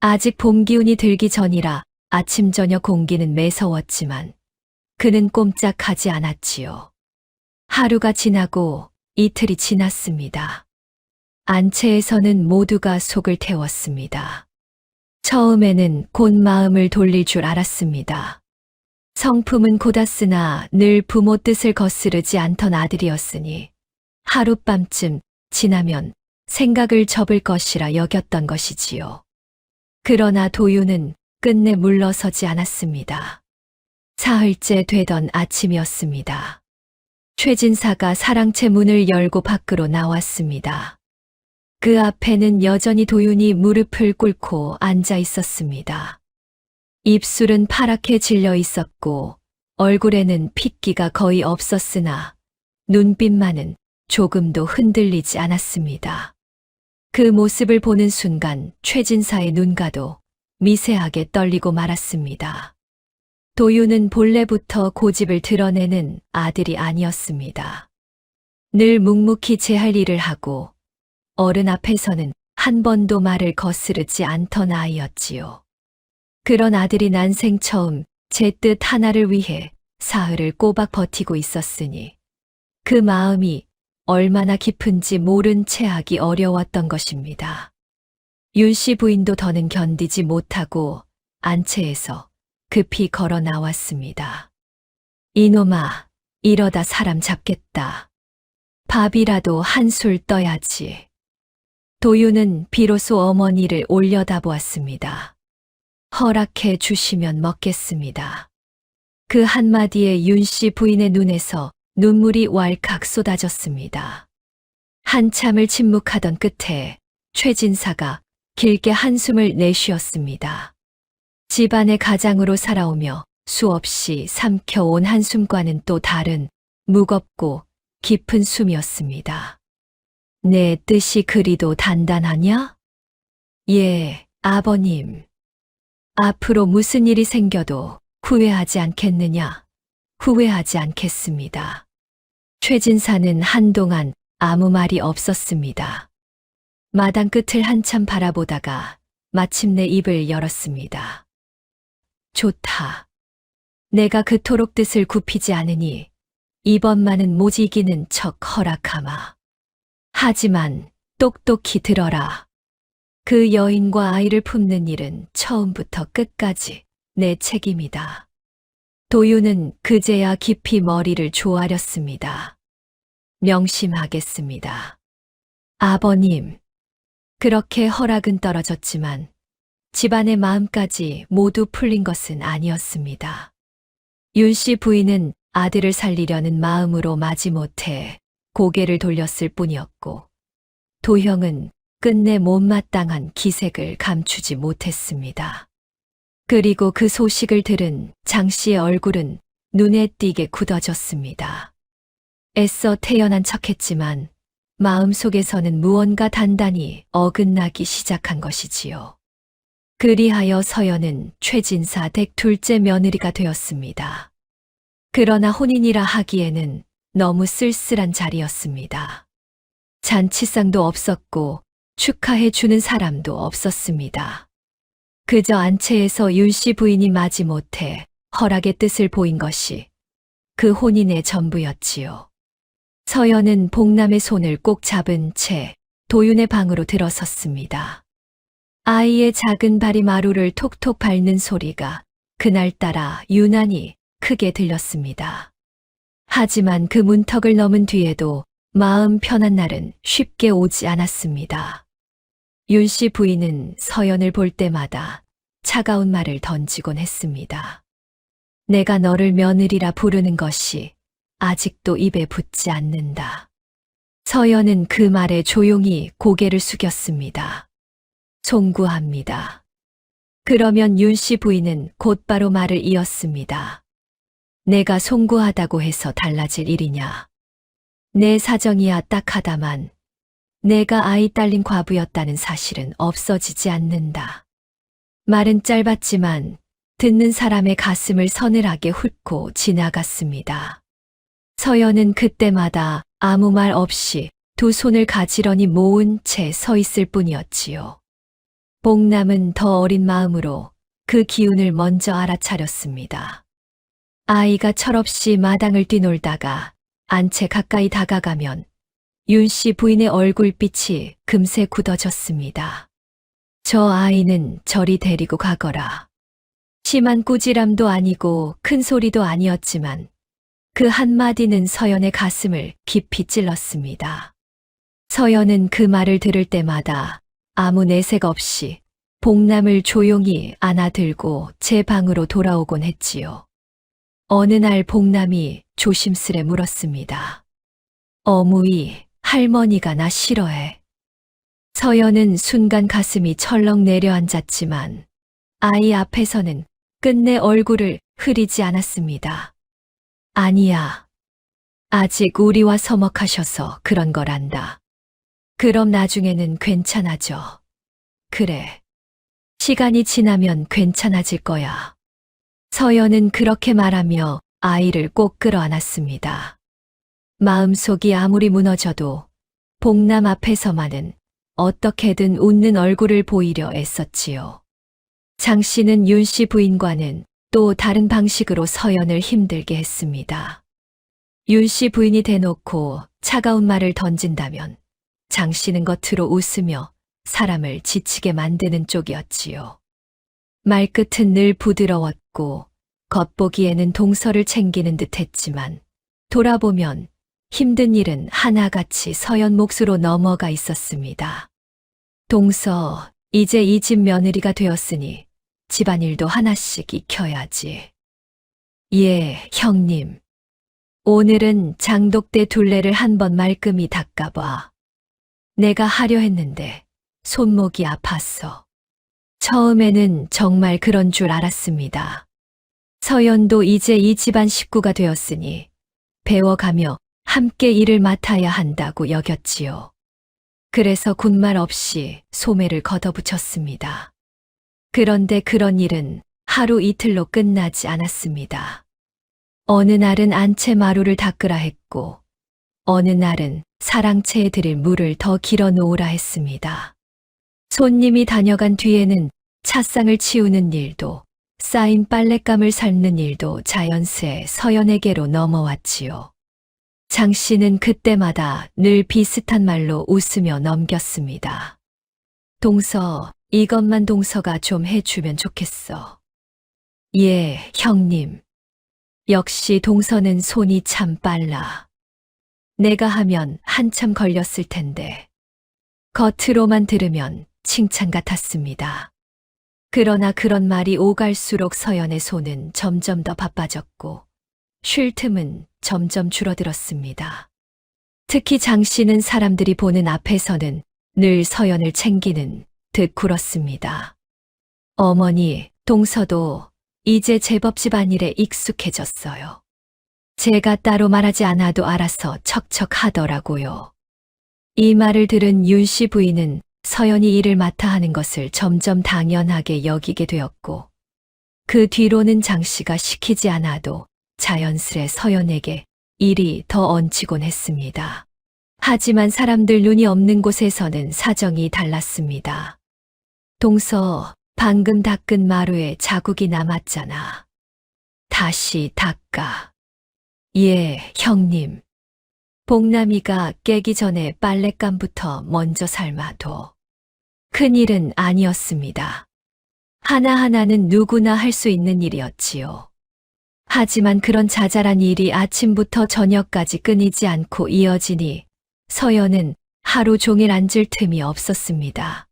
아직 봄 기운이 들기 전이라 아침 저녁 공기는 매서웠지만 그는 꼼짝하지 않았지요. 하루가 지나고 이틀이 지났습니다. 안채에서는 모두가 속을 태웠습니다. 처음에는 곧 마음을 돌릴 줄 알았습니다. 성품은 고다쓰나 늘 부모 뜻을 거스르지 않던 아들이었으니 하룻밤쯤 지나면 생각을 접을 것이라 여겼던 것이지요. 그러나 도윤은 끝내 물러서지 않았습니다. 사흘째 되던 아침이었습니다. 최진사가 사랑채 문을 열고 밖으로 나왔습니다. 그 앞에는 여전히 도윤이 무릎을 꿇고 앉아 있었습니다. 입술은 파랗게 질려 있었고 얼굴에는 핏기가 거의 없었으나 눈빛만은 조금도 흔들리지 않았습니다. 그 모습을 보는 순간 최진사의 눈가도 미세하게 떨리고 말았습니다. 도윤은 본래부터 고집을 드러내는 아들이 아니었습니다. 늘 묵묵히 제 할 일을 하고 어른 앞에서는 한 번도 말을 거스르지 않던 아이였지요. 그런 아들이 난생 처음 제 뜻 하나를 위해 사흘을 꼬박 버티고 있었으니 그 마음이 얼마나 깊은지 모른 채 하기 어려웠던 것입니다. 윤씨 부인도 더는 견디지 못하고 안채에서 급히 걸어 나왔습니다. 이놈아, 이러다 사람 잡겠다. 밥이라도 한술 떠야지. 도윤은 비로소 어머니를 올려다보았습니다. 허락해 주시면 먹겠습니다. 그 한마디에 윤씨 부인의 눈에서 눈물이 왈칵 쏟아졌습니다. 한참을 침묵하던 끝에 최진사가 길게 한숨을 내쉬었습니다. 집안의 가장으로 살아오며 수없이 삼켜온 한숨과는 또 다른 무겁고 깊은 숨이었습니다. 내 뜻이 그리도 단단하냐? 예, 아버님. 앞으로 무슨 일이 생겨도 후회하지 않겠느냐? 후회하지 않겠습니다. 최진사는 한동안 아무 말이 없었습니다. 마당 끝을 한참 바라보다가 마침내 입을 열었습니다. 좋다. 내가 그토록 뜻을 굽히지 않으니 이번만은 못 이기는 척 허락하마. 하지만 똑똑히 들어라. 그 여인과 아이를 품는 일은 처음부터 끝까지 내 책임이다. 도윤은 그제야 깊이 머리를 조아렸습니다. 명심하겠습니다. 아버님, 그렇게 허락은 떨어졌지만 집안의 마음까지 모두 풀린 것은 아니었습니다. 윤씨 부인은 아들을 살리려는 마음으로 마지못해 고개를 돌렸을 뿐이었고 도형은 끝내 못마땅한 기색을 감추지 못했습니다. 그리고 그 소식을 들은 장 씨의 얼굴은 눈에 띄게 굳어졌습니다. 애써 태연한 척했지만 마음속에서는 무언가 단단히 어긋나기 시작한 것이지요. 그리하여 서연은 최진사 댁 둘째 며느리가 되었습니다. 그러나 혼인이라 하기에는 너무 쓸쓸한 자리였습니다. 잔치상도 없었고 축하해 주는 사람도 없었습니다. 그저 안채에서 윤씨 부인이 마지못해 허락의 뜻을 보인 것이 그 혼인의 전부였지요. 서연은 복남의 손을 꼭 잡은 채 도윤의 방으로 들어섰습니다. 아이의 작은 발이 마루를 톡톡 밟는 소리가 그날따라 유난히 크게 들렸습니다. 하지만 그 문턱을 넘은 뒤에도 마음 편한 날은 쉽게 오지 않았습니다. 윤씨 부인은 서연을 볼 때마다 차가운 말을 던지곤 했습니다. 내가 너를 며느리라 부르는 것이 아직도 입에 붙지 않는다. 서연은 그 말에 조용히 고개를 숙였습니다. 송구합니다. 그러면 윤씨 부인은 곧바로 말을 이었습니다. 내가 송구하다고 해서 달라질 일이냐. 내 사정이야 딱하다만 내가 아이 딸린 과부였다는 사실은 없어지지 않는다. 말은 짧았지만 듣는 사람의 가슴을 서늘하게 훑고 지나갔습니다. 서연은 그때마다 아무 말 없이 두 손을 가지런히 모은 채 서 있을 뿐이었지요. 복남은 더 어린 마음으로 그 기운을 먼저 알아차렸습니다. 아이가 철없이 마당을 뛰놀다가 안채 가까이 다가가면 윤씨 부인의 얼굴빛이 금세 굳어졌습니다. 저 아이는 저리 데리고 가거라. 심한 꾸지람도 아니고 큰 소리도 아니었지만 그 한마디는 서연의 가슴을 깊이 찔렀습니다. 서연은 그 말을 들을 때마다 아무 내색 없이 복남을 조용히 안아들고 제 방으로 돌아오곤 했지요. 어느 날 복남이 조심스레 물었습니다. 어무이, 할머니가 나 싫어해. 서연은 순간 가슴이 철렁 내려앉았지만 아이 앞에서는 끝내 얼굴을 흐리지 않았습니다. 아니야. 아직 우리와 서먹하셔서 그런 거란다. 그럼 나중에는 괜찮아져. 그래. 시간이 지나면 괜찮아질 거야. 서연은 그렇게 말하며 아이를 꼭 끌어안았습니다. 마음속이 아무리 무너져도 복남 앞에서만은 어떻게든 웃는 얼굴을 보이려 애썼지요. 장씨는 윤씨 부인과는 또 다른 방식으로 서연을 힘들게 했습니다. 윤씨 부인이 대놓고 차가운 말을 던진다면 장씨는 겉으로 웃으며 사람을 지치게 만드는 쪽이었지요. 말끝은 늘 부드러웠고 겉보기에는 동서를 챙기는 듯 했지만 돌아보면 힘든 일은 하나같이 서연 몫으로 넘어가 있었습니다. 동서, 이제 이 집 며느리가 되었으니 집안일도 하나씩 익혀야지. 예, 형님. 오늘은 장독대 둘레를 한번 말끔히 닦아봐. 내가 하려 했는데 손목이 아팠어. 처음에는 정말 그런 줄 알았습니다. 서연도 이제 이 집안 식구가 되었으니 배워가며 함께 일을 맡아야 한다고 여겼지요. 그래서 군말 없이 소매를 걷어붙였습니다. 그런데 그런 일은 하루 이틀로 끝나지 않았습니다. 어느 날은 안채 마루를 닦으라 했고 어느 날은 사랑채에 드릴 물을 더 길어 놓으라 했습니다. 손님이 다녀간 뒤에는 찻상을 치우는 일도 쌓인 빨랫감을 삶는 일도 자연스레 서연에게로 넘어왔지요. 장씨는 그때마다 늘 비슷한 말로 웃으며 넘겼습니다. 동서, 이것만 동서가 좀 해주면 좋겠어. 예, 형님. 역시 동서는 손이 참 빨라. 내가 하면 한참 걸렸을 텐데. 겉으로만 들으면 칭찬 같았습니다. 그러나 그런 말이 오갈수록 서연의 손은 점점 더 바빠졌고 쉴 틈은 점점 줄어들었습니다. 특히 장씨는 사람들이 보는 앞에서는 늘 서연을 챙기는 듯 굴었습니다. 어머니, 동서도 이제 제법 집안일에 익숙해졌어요. 제가 따로 말하지 않아도 알아서 척척하더라고요. 이 말을 들은 윤 씨 부인은 서연이 일을 맡아 하는 것을 점점 당연하게 여기게 되었고, 그 뒤로는 장 씨가 시키지 않아도 자연스레 서연에게 일이 더 얹히곤 했습니다. 하지만 사람들 눈이 없는 곳에서는 사정이 달랐습니다. 동서, 방금 닦은 마루에 자국이 남았잖아. 다시 닦아. 예, 형님. 복남이가 깨기 전에 빨랫감부터 먼저 삶아둬. 큰일은 아니었습니다. 하나하나는 누구나 할 수 있는 일이었지요. 하지만 그런 자잘한 일이 아침부터 저녁까지 끊이지 않고 이어지니 서연은 하루 종일 앉을 틈이 없었습니다.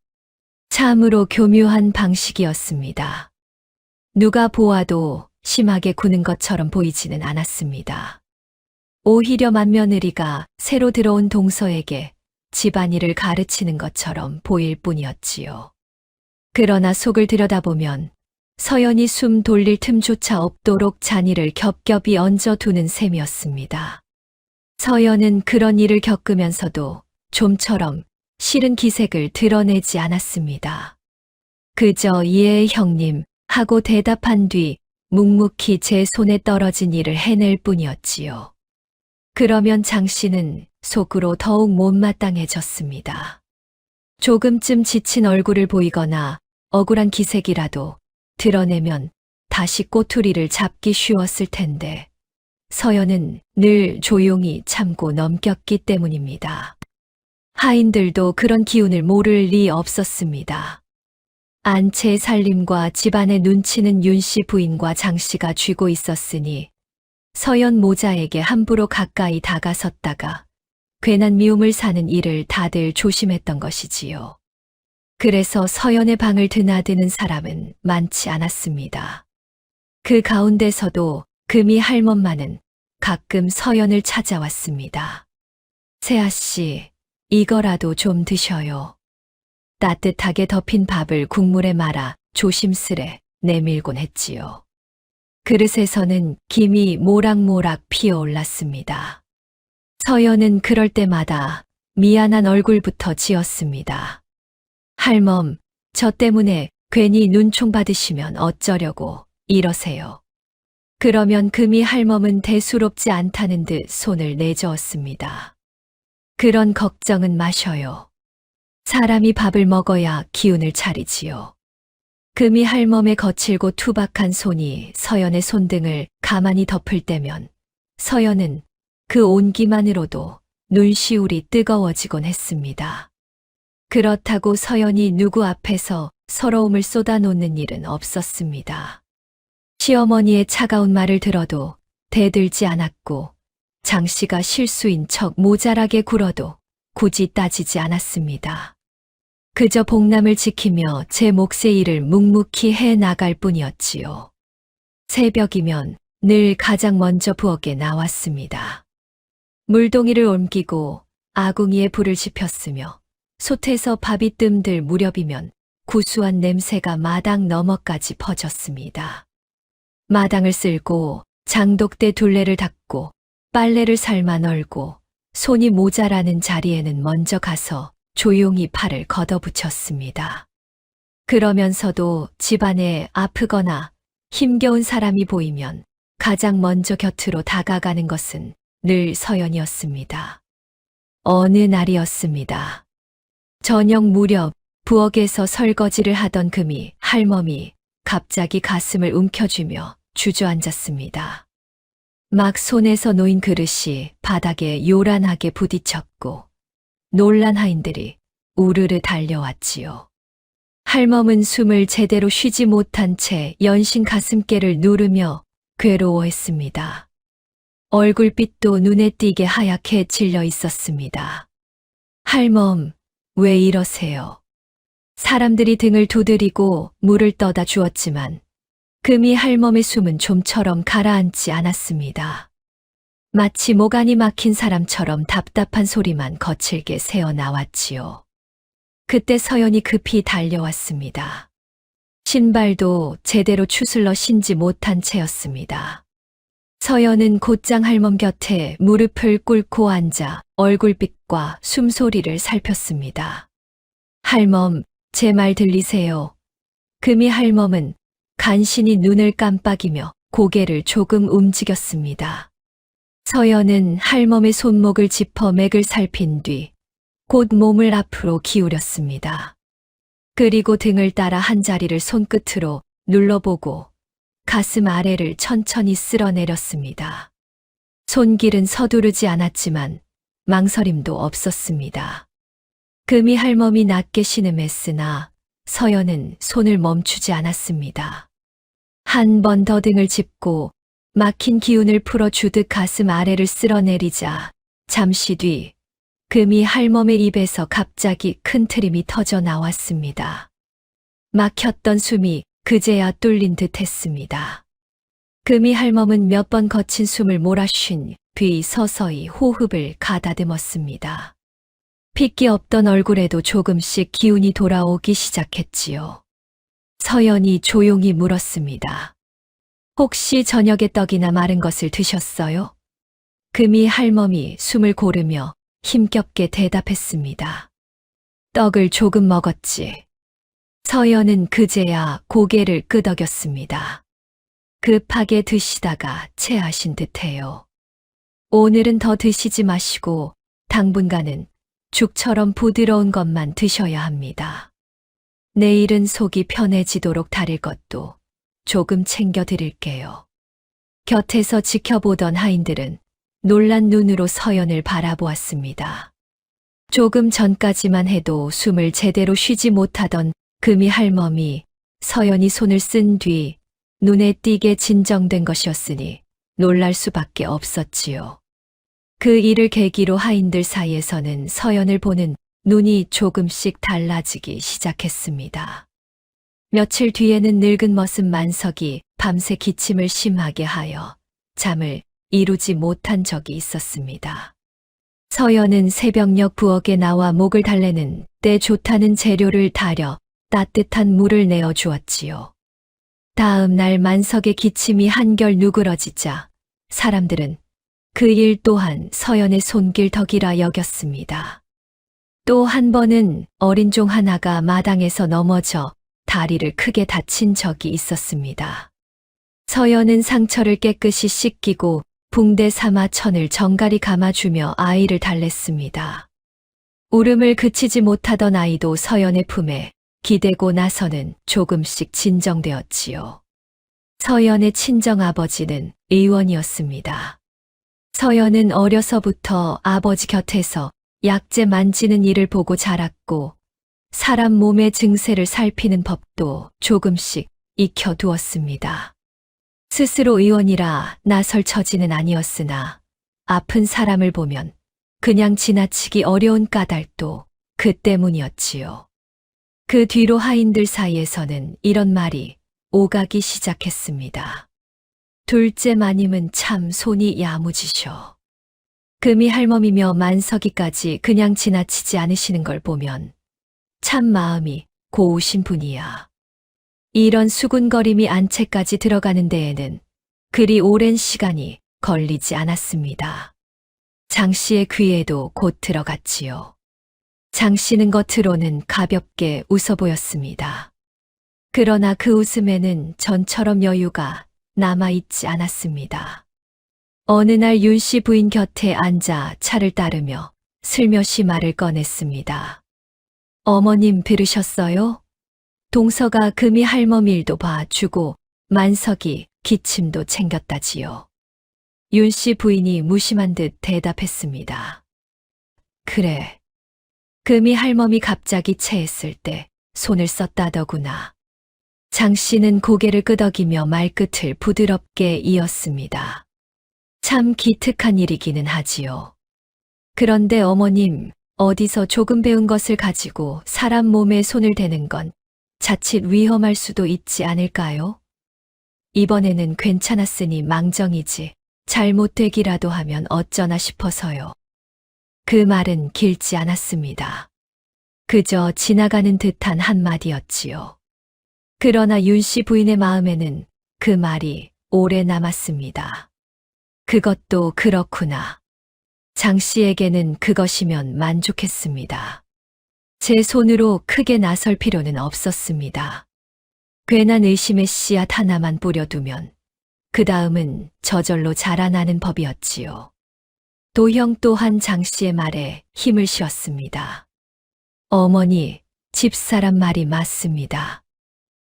참으로 교묘한 방식이었습니다. 누가 보아도 심하게 구는 것처럼 보이지는 않았습니다. 오히려 맏며느리가 새로 들어온 동서에게 집안일을 가르치는 것처럼 보일 뿐이었지요. 그러나 속을 들여다보면 서연이 숨 돌릴 틈조차 없도록 잔일을 겹겹이 얹어두는 셈이었습니다. 서연은 그런 일을 겪으면서도 좀처럼 싫은 기색을 드러내지 않았습니다. 그저 예, 형님 하고 대답한 뒤 묵묵히 제 손에 떨어진 일을 해낼 뿐이었지요. 그러면 장 씨는 속으로 더욱 못마땅해졌습니다. 조금쯤 지친 얼굴을 보이거나 억울한 기색이라도 드러내면 다시 꼬투리를 잡기 쉬웠을 텐데 서연은 늘 조용히 참고 넘겼기 때문입니다. 하인들도 그런 기운을 모를 리 없었습니다. 안채 살림과 집안의 눈치는 윤 씨 부인과 장 씨가 쥐고 있었으니 서연 모자에게 함부로 가까이 다가섰다가 괜한 미움을 사는 일을 다들 조심했던 것이지요. 그래서 서연의 방을 드나드는 사람은 많지 않았습니다. 그 가운데서도 금이 할멈만은 가끔 서연을 찾아왔습니다. 세아 씨, 이거라도 좀 드셔요. 따뜻하게 덮인 밥을 국물에 말아 조심스레 내밀곤 했지요. 그릇에서는 김이 모락모락 피어올랐습니다. 서연은 그럴 때마다 미안한 얼굴부터 지었습니다. 할멈, 저 때문에 괜히 눈총 받으시면 어쩌려고 이러세요. 그러면 금이 할멈은 대수롭지 않다는 듯 손을 내저었습니다. 그런 걱정은 마셔요. 사람이 밥을 먹어야 기운을 차리지요. 금이 할멈의 거칠고 투박한 손이 서연의 손등을 가만히 덮을 때면 서연은 그 온기만으로도 눈시울이 뜨거워지곤 했습니다. 그렇다고 서연이 누구 앞에서 서러움을 쏟아놓는 일은 없었습니다. 시어머니의 차가운 말을 들어도 대들지 않았고 장 씨가 실수인 척 모자라게 굴어도 굳이 따지지 않았습니다. 그저 복남을 지키며 제 몫의 일을 묵묵히 해 나갈 뿐이었지요. 새벽이면 늘 가장 먼저 부엌에 나왔습니다. 물동이를 옮기고 아궁이에 불을 지폈으며 솥에서 밥이 뜸들 무렵이면 구수한 냄새가 마당 너머까지 퍼졌습니다. 마당을 쓸고 장독대 둘레를 닦고 빨래를 삶아 널고 손이 모자라는 자리에는 먼저 가서 조용히 팔을 걷어붙였습니다. 그러면서도 집안에 아프거나 힘겨운 사람이 보이면 가장 먼저 곁으로 다가가는 것은 늘 서연이었습니다. 어느 날이었습니다. 저녁 무렵 부엌에서 설거지를 하던 금이 할멈이 갑자기 가슴을 움켜쥐며 주저앉았습니다. 막 손에서 놓인 그릇이 바닥에 요란하게 부딪혔고 놀란 하인들이 우르르 달려왔지요. 할멈은 숨을 제대로 쉬지 못한 채 연신 가슴께를 누르며 괴로워했습니다. 얼굴빛도 눈에 띄게 하얗게 질려 있었습니다. 할멈, 왜 이러세요? 사람들이 등을 두드리고 물을 떠다 주었지만 금이 할멈의 숨은 좀처럼 가라앉지 않았습니다. 마치 모간이 막힌 사람처럼 답답한 소리만 거칠게 새어나왔지요. 그때 서연이 급히 달려왔습니다. 신발도 제대로 추슬러 신지 못한 채였습니다. 서연은 곧장 할멈 곁에 무릎을 꿇고 앉아 얼굴빛과 숨소리를 살폈습니다. 할멈, 제 말 들리세요? 금이 할멈은 간신히 눈을 깜빡이며 고개를 조금 움직였습니다. 서연은 할멈의 손목을 짚어 맥을 살핀 뒤 곧 몸을 앞으로 기울였습니다. 그리고 등을 따라 한 자리를 손끝으로 눌러보고 가슴 아래를 천천히 쓸어내렸습니다. 손길은 서두르지 않았지만 망설임도 없었습니다. 금이 할멈이 낮게 신음했으나 서연은 손을 멈추지 않았습니다. 한 번 더 등을 짚고 막힌 기운을 풀어주듯 가슴 아래를 쓸어내리자 잠시 뒤 금이 할멈의 입에서 갑자기 큰 트림이 터져 나왔습니다. 막혔던 숨이 그제야 뚫린 듯 했습니다. 금이 할멈은 몇 번 거친 숨을 몰아쉰 뒤 서서히 호흡을 가다듬었습니다. 핏기 없던 얼굴에도 조금씩 기운이 돌아오기 시작했지요. 서연이 조용히 물었습니다. 혹시 저녁에 떡이나 마른 것을 드셨어요? 금이 할멈이 숨을 고르며 힘겹게 대답했습니다. 떡을 조금 먹었지. 서연은 그제야 고개를 끄덕였습니다. 급하게 드시다가 체하신 듯해요. 오늘은 더 드시지 마시고 당분간은 죽처럼 부드러운 것만 드셔야 합니다. 내일은 속이 편해지도록 다릴 것도 조금 챙겨 드릴게요. 곁에서 지켜보던 하인들은 놀란 눈으로 서연을 바라보았습니다. 조금 전까지만 해도 숨을 제대로 쉬지 못하던 금이 할멈이 서연이 손을 쓴 뒤 눈에 띄게 진정된 것이었으니 놀랄 수밖에 없었지요. 그 일을 계기로 하인들 사이에서는 서연을 보는 눈이 조금씩 달라지기 시작했습니다. 며칠 뒤에는 늙은 머슴 만석이 밤새 기침을 심하게 하여 잠을 이루지 못한 적이 있었습니다. 서연은 새벽녘 부엌에 나와 목을 달래는 때 좋다는 재료를 다려 따뜻한 물을 내어 주었지요. 다음 날 만석의 기침이 한결 누그러지자 사람들은 그 일 또한 서연의 손길덕이라 여겼습니다. 또 한 번은 어린 종 하나가 마당에서 넘어져 다리를 크게 다친 적이 있었습니다. 서연은 상처를 깨끗이 씻기고 붕대 삼아 천을 정갈이 감아주며 아이를 달랬습니다. 울음을 그치지 못하던 아이도 서연의 품에 기대고 나서는 조금씩 진정되었지요. 서연의 친정아버지는 의원이었습니다. 서연은 어려서부터 아버지 곁에서 약재 만지는 일을 보고 자랐고 사람 몸의 증세를 살피는 법도 조금씩 익혀두었습니다. 스스로 의원이라 나설 처지는 아니었으나 아픈 사람을 보면 그냥 지나치기 어려운 까닭도 그 때문이었지요. 그 뒤로 하인들 사이에서는 이런 말이 오가기 시작했습니다. 둘째 마님은 참 손이 야무지셔. 금이 할멈이며 만석이까지 그냥 지나치지 않으시는 걸 보면 참 마음이 고우신 분이야. 이런 수군거림이 안채까지 들어가는 데에는 그리 오랜 시간이 걸리지 않았습니다. 장 씨의 귀에도 곧 들어갔지요. 장 씨는 겉으로는 가볍게 웃어 보였습니다. 그러나 그 웃음에는 전처럼 여유가 남아있지 않았습니다. 어느 날 윤 씨 부인 곁에 앉아 차를 따르며 슬며시 말을 꺼냈습니다. 어머님 들으셨어요? 동서가 금이 할멈 일도 봐주고 만석이 기침도 챙겼다지요. 윤 씨 부인이 무심한 듯 대답했습니다. 그래. 금이 할멈이 갑자기 체했을 때 손을 썼다더구나. 장 씨는 고개를 끄덕이며 말끝을 부드럽게 이었습니다. 참 기특한 일이기는 하지요. 그런데 어머님, 어디서 조금 배운 것을 가지고 사람 몸에 손을 대는 건 자칫 위험할 수도 있지 않을까요? 이번에는 괜찮았으니 망정이지 잘못되기라도 하면 어쩌나 싶어서요. 그 말은 길지 않았습니다. 그저 지나가는 듯한 한마디였지요. 그러나 윤 씨 부인의 마음에는 그 말이 오래 남았습니다. 그것도 그렇구나. 장 씨에게는 그것이면 만족했습니다. 제 손으로 크게 나설 필요는 없었습니다. 괜한 의심의 씨앗 하나만 뿌려두면 그 다음은 저절로 자라나는 법이었지요. 도형 또한 장 씨의 말에 힘을 실었습니다. 어머니, 집사람 말이 맞습니다.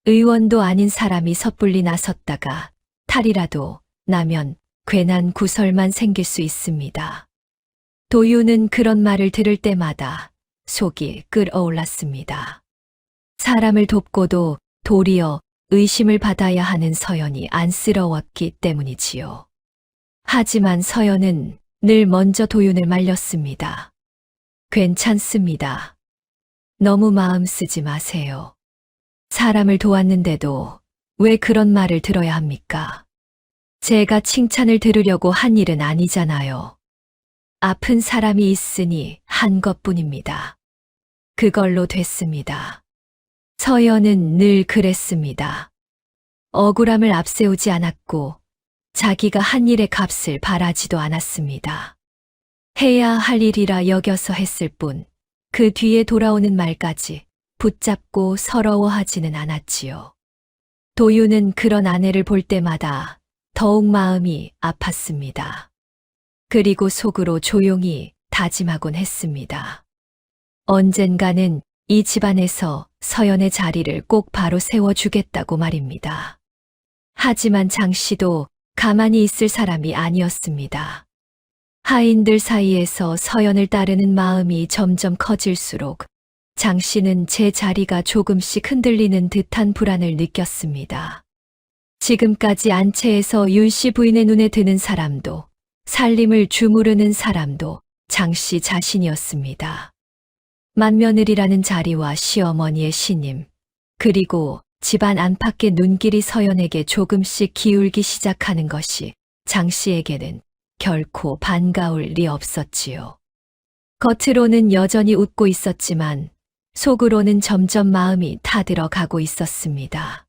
의원도 아닌 사람이 섣불리 나섰다가 탈이라도 나면 괜한 구설만 생길 수 있습니다. 도유는 그런 말을 들을 때마다 속이 끓어올랐습니다. 사람을 돕고도 도리어 의심을 받아야 하는 서연이 안쓰러웠기 때문이지요. 하지만 서연은 늘 먼저 도윤을 말렸습니다. 괜찮습니다. 너무 마음 쓰지 마세요. 사람을 도왔는데도 왜 그런 말을 들어야 합니까? 제가 칭찬을 들으려고 한 일은 아니잖아요. 아픈 사람이 있으니 한 것뿐입니다. 그걸로 됐습니다. 서연은 늘 그랬습니다. 억울함을 앞세우지 않았고 자기가 한 일의 값을 바라지도 않았습니다. 해야 할 일이라 여겨서 했을 뿐 그 뒤에 돌아오는 말까지 붙잡고 서러워하지는 않았지요. 도유는 그런 아내를 볼 때마다 더욱 마음이 아팠습니다. 그리고 속으로 조용히 다짐하곤 했습니다. 언젠가는 이 집안에서 서연의 자리를 꼭 바로 세워주겠다고 말입니다. 하지만 장 씨도 가만히 있을 사람이 아니었습니다. 하인들 사이에서 서연을 따르는 마음이 점점 커질수록 장 씨는 제 자리가 조금씩 흔들리는 듯한 불안을 느꼈습니다. 지금까지 안채에서 윤 씨 부인의 눈에 드는 사람도 살림을 주무르는 사람도 장 씨 자신이었습니다. 맏며느리라는 자리와 시어머니의 신임, 그리고 집안 안팎의 눈길이 서연에게 조금씩 기울기 시작하는 것이 장 씨에게는 결코 반가울 리 없었지요. 겉으로는 여전히 웃고 있었지만 속으로는 점점 마음이 타들어 가고 있었습니다.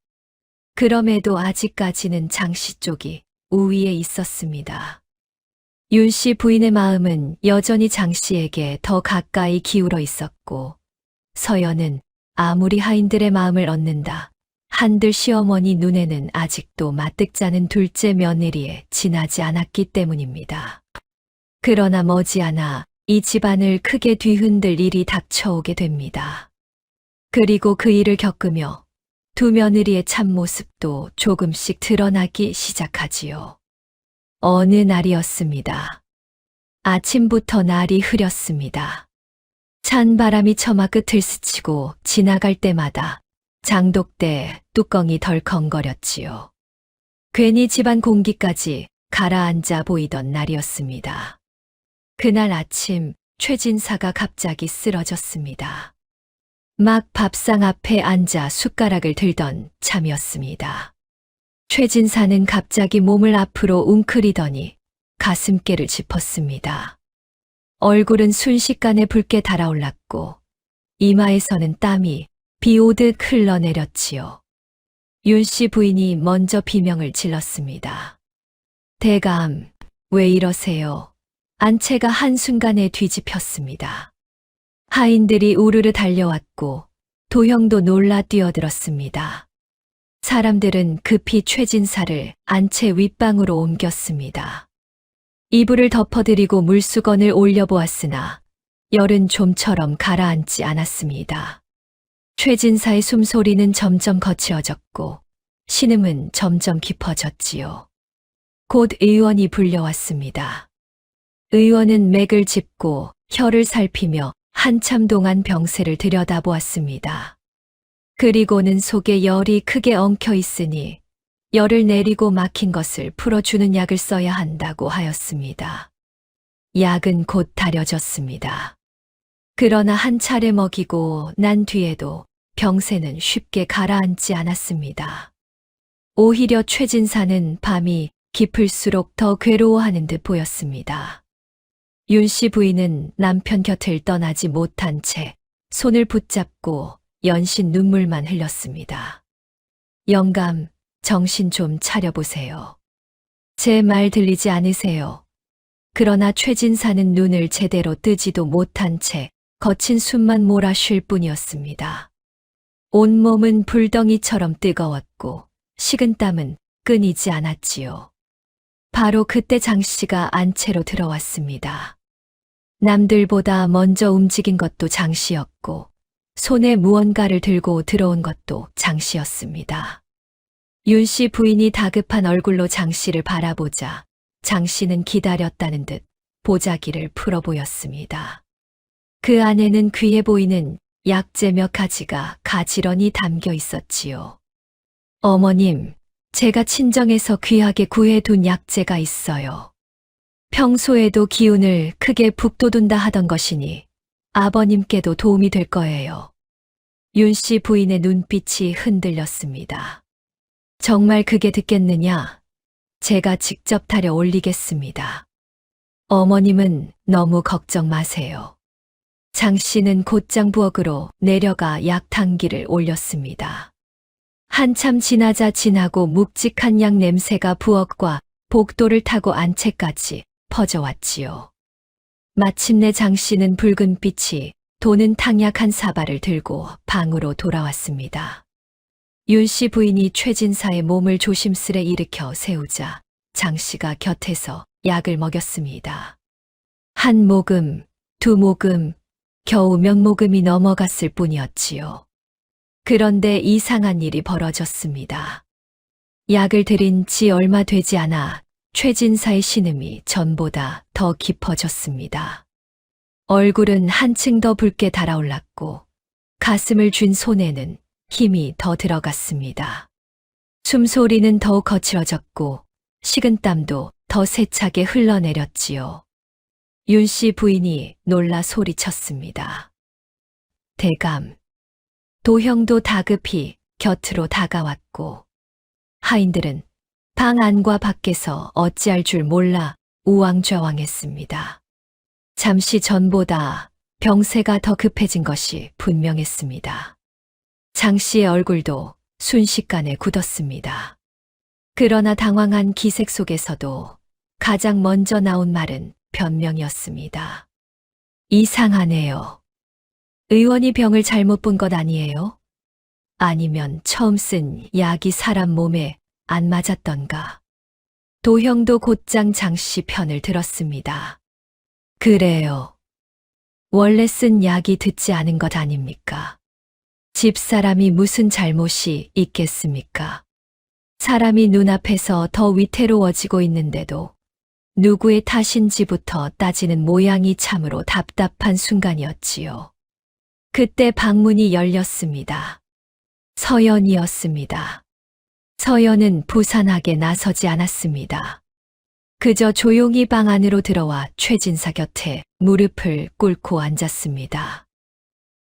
그럼에도 아직까지는 장 씨 쪽이 우위에 있었습니다. 윤 씨 부인의 마음은 여전히 장 씨에게 더 가까이 기울어 있었고, 서연은 아무리 하인들의 마음을 얻는다 한들 시어머니 눈에는 아직도 마뜩자는 둘째 며느리에 지나지 않았기 때문입니다. 그러나 머지않아 이 집안을 크게 뒤흔들 일이 닥쳐오게 됩니다. 그리고 그 일을 겪으며 두 며느리의 참모습도 조금씩 드러나기 시작하지요. 어느 날이었습니다. 아침부터 날이 흐렸습니다. 찬 바람이 처마 끝을 스치고 지나갈 때마다 장독대 뚜껑이 덜컹거렸지요. 괜히 집안 공기까지 가라앉아 보이던 날이었습니다. 그날 아침 최진사가 갑자기 쓰러졌습니다. 막 밥상 앞에 앉아 숟가락을 들던 참이었습니다. 최진사는 갑자기 몸을 앞으로 웅크리더니 가슴께를 짚었습니다. 얼굴은 순식간에 붉게 달아올랐고 이마에서는 땀이 비 오듯 흘러내렸지요. 윤 씨 부인이 먼저 비명을 질렀습니다. 대감, 왜 이러세요? 안채가 한순간에 뒤집혔습니다. 하인들이 우르르 달려왔고 도형도 놀라 뛰어들었습니다. 사람들은 급히 최진사를 안채 윗방으로 옮겼습니다. 이불을 덮어드리고 물수건을 올려보았으나 열은 좀처럼 가라앉지 않았습니다. 최진사의 숨소리는 점점 거칠어졌고 신음은 점점 깊어졌지요. 곧 의원이 불려왔습니다. 의원은 맥을 짚고 혀를 살피며 한참 동안 병세를 들여다보았습니다. 그리고는 속에 열이 크게 엉켜 있으니 열을 내리고 막힌 것을 풀어주는 약을 써야 한다고 하였습니다. 약은 곧 다려졌습니다. 그러나 한 차례 먹이고 난 뒤에도 병세는 쉽게 가라앉지 않았습니다. 오히려 최진사는 밤이 깊을수록 더 괴로워하는 듯 보였습니다. 윤 씨 부인은 남편 곁을 떠나지 못한 채 손을 붙잡고 연신 눈물만 흘렸습니다. 영감, 정신 좀 차려보세요. 제 말 들리지 않으세요? 그러나 최진사는 눈을 제대로 뜨지도 못한 채 거친 숨만 몰아쉴 뿐이었습니다. 온몸은 불덩이처럼 뜨거웠고 식은땀은 끊이지 않았지요. 바로 그때 장 씨가 안채로 들어왔습니다. 남들보다 먼저 움직인 것도 장 씨였고 손에 무언가를 들고 들어온 것도 장 씨였습니다. 윤 씨 부인이 다급한 얼굴로 장 씨를 바라보자 장 씨는 기다렸다는 듯 보자기를 풀어 보였습니다. 그 안에는 귀해 보이는 약재 몇 가지가 가지런히 담겨 있었지요. 어머님, 제가 친정에서 귀하게 구해둔 약재가 있어요. 평소에도 기운을 크게 북돋운다 하던 것이니 아버님께도 도움이 될 거예요. 윤 씨 부인의 눈빛이 흔들렸습니다. 정말 그게 듣겠느냐? 제가 직접 타려 올리겠습니다. 어머님은 너무 걱정 마세요. 장 씨는 곧장 부엌으로 내려가 약탕기를 올렸습니다. 한참 지나자 진하고 묵직한 약 냄새가 부엌과 복도를 타고 안채까지 퍼져왔지요. 마침내 장 씨는 붉은 빛이 도는 탕약 한 사발을 들고 방으로 돌아왔습니다. 윤 씨 부인이 최진사의 몸을 조심스레 일으켜 세우자 장 씨가 곁에서 약을 먹였습니다. 한 모금, 두 모금, 겨우 몇 모금이 넘어갔을 뿐이었지요. 그런데 이상한 일이 벌어졌습니다. 약을 들인 지 얼마 되지 않아 최진사의 신음이 전보다 더 깊어졌습니다. 얼굴은 한층 더 붉게 달아올랐고 가슴을 쥔 손에는 힘이 더 들어갔습니다. 숨소리는 더욱 거칠어졌고 식은땀도 더 세차게 흘러내렸지요. 윤 씨 부인이 놀라 소리쳤습니다. 대감. 도형도 다급히 곁으로 다가왔고 하인들은 방 안과 밖에서 어찌할 줄 몰라 우왕좌왕했습니다. 잠시 전보다 병세가 더 급해진 것이 분명했습니다. 장 씨의 얼굴도 순식간에 굳었습니다. 그러나 당황한 기색 속에서도 가장 먼저 나온 말은 변명이었습니다. 이상하네요. 의원이 병을 잘못 본 것 아니에요? 아니면 처음 쓴 약이 사람 몸에 안 맞았던가? 도형도 곧장 장 씨 편을 들었습니다. 그래요. 원래 쓴 약이 듣지 않은 것 아닙니까? 집사람이 무슨 잘못이 있겠습니까? 사람이 눈앞에서 더 위태로워지고 있는데도 누구의 탓인지부터 따지는 모양이 참으로 답답한 순간이었지요. 그때 방문이 열렸습니다. 서연이었습니다. 서연은 부산하게 나서지 않았습니다. 그저 조용히 방 안으로 들어와 최진사 곁에 무릎을 꿇고 앉았습니다.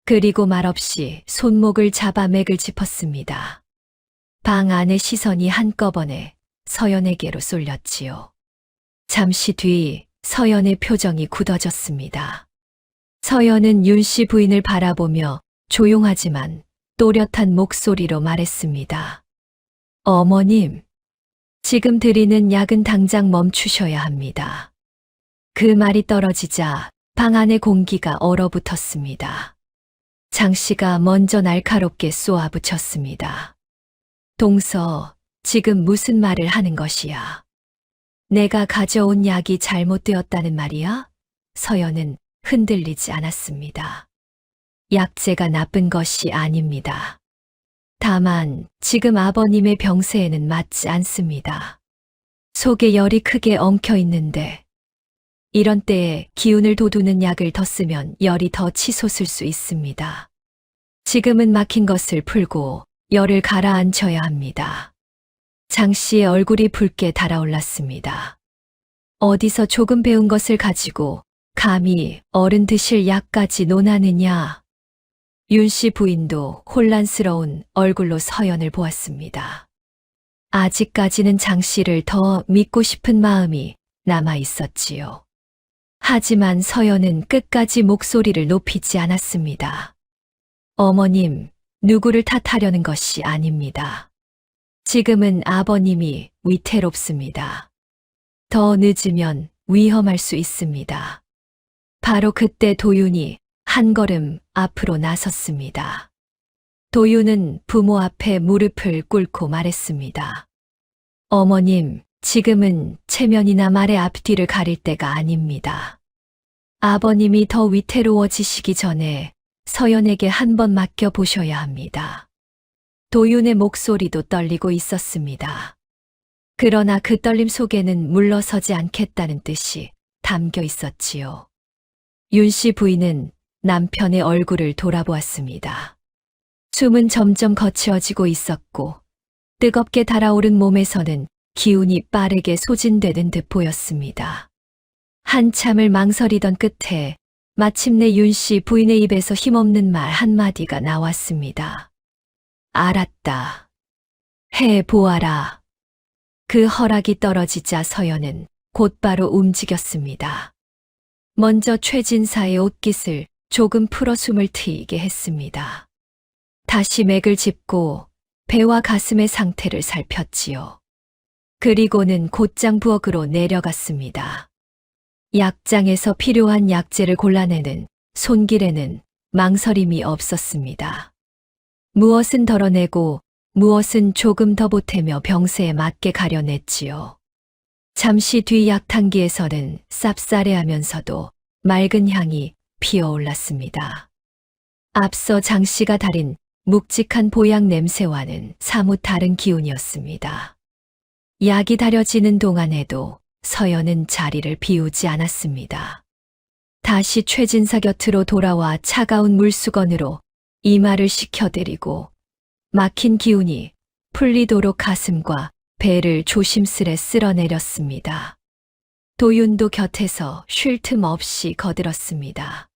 그리고 말없이 손목을 잡아 맥을 짚었습니다. 방 안의 시선이 한꺼번에 서연에게로 쏠렸지요. 잠시 뒤 서연의 표정이 굳어졌습니다. 서연은 윤 씨 부인을 바라보며 조용하지만 또렷한 목소리로 말했습니다. 어머님, 지금 드리는 약은 당장 멈추셔야 합니다. 그 말이 떨어지자 방 안의 공기가 얼어붙었습니다. 장 씨가 먼저 날카롭게 쏘아붙였습니다. 동서, 지금 무슨 말을 하는 것이야? 내가 가져온 약이 잘못되었다는 말이야? 서연은 흔들리지 않았습니다. 약재가 나쁜 것이 아닙니다. 다만 지금 아버님의 병세에는 맞지 않습니다. 속에 열이 크게 엉켜 있는데 이런 때에 기운을 돋우는 약을 더 쓰면 열이 더 치솟을 수 있습니다. 지금은 막힌 것을 풀고 열을 가라앉혀야 합니다. 장 씨의 얼굴이 붉게 달아올랐습니다. 어디서 조금 배운 것을 가지고 감히 어른 드실 약까지 논하느냐. 윤 씨 부인도 혼란스러운 얼굴로 서연을 보았습니다. 아직까지는 장 씨를 더 믿고 싶은 마음이 남아 있었지요. 하지만 서연은 끝까지 목소리를 높이지 않았습니다. 어머님, 누구를 탓하려는 것이 아닙니다. 지금은 아버님이 위태롭습니다. 더 늦으면 위험할 수 있습니다. 바로 그때 도윤이 한 걸음 앞으로 나섰습니다. 도윤은 부모 앞에 무릎을 꿇고 말했습니다. 어머님, 지금은 체면이나 말의 앞뒤를 가릴 때가 아닙니다. 아버님이 더 위태로워지시기 전에 서연에게 한번 맡겨보셔야 합니다. 도윤의 목소리도 떨리고 있었습니다. 그러나 그 떨림 속에는 물러서지 않겠다는 뜻이 담겨 있었지요. 윤 씨 부인은 남편의 얼굴을 돌아보았습니다. 숨은 점점 거칠어지고 있었고 뜨겁게 달아오른 몸에서는 기운이 빠르게 소진되는 듯 보였습니다. 한참을 망설이던 끝에 마침내 윤 씨 부인의 입에서 힘없는 말 한마디가 나왔습니다. 알았다. 해보아라. 그 허락이 떨어지자 서연은 곧바로 움직였습니다. 먼저 최진사의 옷깃을 조금 풀어 숨을 트이게 했습니다. 다시 맥을 짚고 배와 가슴의 상태를 살폈지요. 그리고는 곧장 부엌으로 내려갔습니다. 약장에서 필요한 약재를 골라내는 손길에는 망설임이 없었습니다. 무엇은 덜어내고 무엇은 조금 더 보태며 병세에 맞게 가려냈지요. 잠시 뒤 약탕기에서는 쌉싸래하면서도 맑은 향이 피어올랐습니다. 앞서 장 씨가 달인 묵직한 보약 냄새와는 사뭇 다른 기운이었습니다. 약이 달여지는 동안에도 서연은 자리를 비우지 않았습니다. 다시 최진사 곁으로 돌아와 차가운 물수건으로 이마를 식혀드리고 막힌 기운이 풀리도록 가슴과 배를 조심스레 쓸어내렸습니다. 도윤도 곁에서 쉴 틈 없이 거들었습니다.